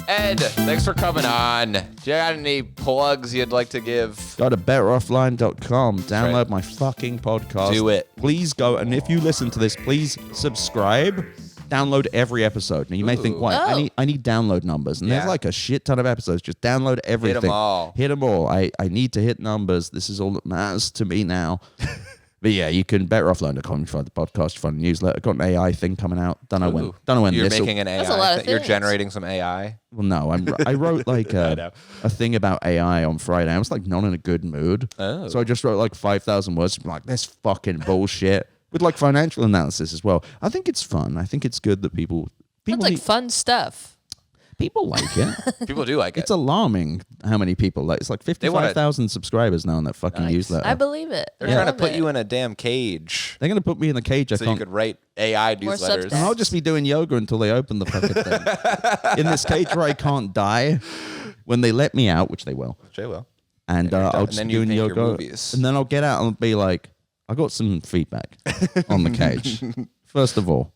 Ed, thanks for coming on. Do you got any plugs you'd like to give? Go to betteroffline.com. Download right. my fucking podcast. Do it. Please go. And if you listen to this, please subscribe. Download every episode. Now you may think, why? Oh. I need download numbers. And there's Yeah. like a shit ton of episodes. Just download everything. all. Hit them all. I need to hit numbers. This is all that matters to me now. But yeah, you can betteroffline.com. You find the podcast, you find the newsletter. Got an AI thing coming out. Don't know when. Ooh. Don't know when You're this will- making an AI. That's a lot of You're things. generating some AI. Well, no, I wrote like know. a thing about AI on Friday. I was like not in a good mood. Oh. So I just wrote like 5,000 words. I'm like, this fucking bullshit. With like financial analysis as well. I think it's fun. I think it's good that people That's like need- fun stuff. people like it. People do like it. It's alarming how many people like. It's like 55,000 subscribers now on that fucking newsletter. I believe it. They're trying to put you in a damn cage They're gonna put me in the cage. I so you can't. could write AI More newsletters. substance. And I'll just be doing yoga until they open the fucking thing. In this cage where I can't die. When they let me out, which they will. Jay will. And you're done. I'll And just then be you doing make your yoga. movies. And then I'll get out and be like, I got some feedback on the cage. First of all,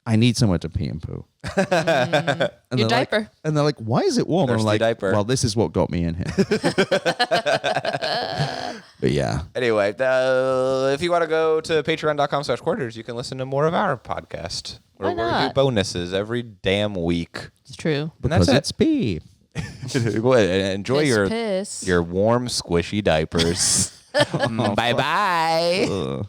I need somewhere to pee and poo. And Your they're like- diaper. and they're like, why is it warm? And I'm Thirsty like, diaper. well, this is what got me in here. But yeah. Anyway, if you want to go to patreon.com/Quorators, you can listen to more of our podcast. Why Where we do not? bonuses every damn week. It's true. And that's Because it's pee. Enjoy Piss. your warm, squishy diapers. Bye-bye. Ugh.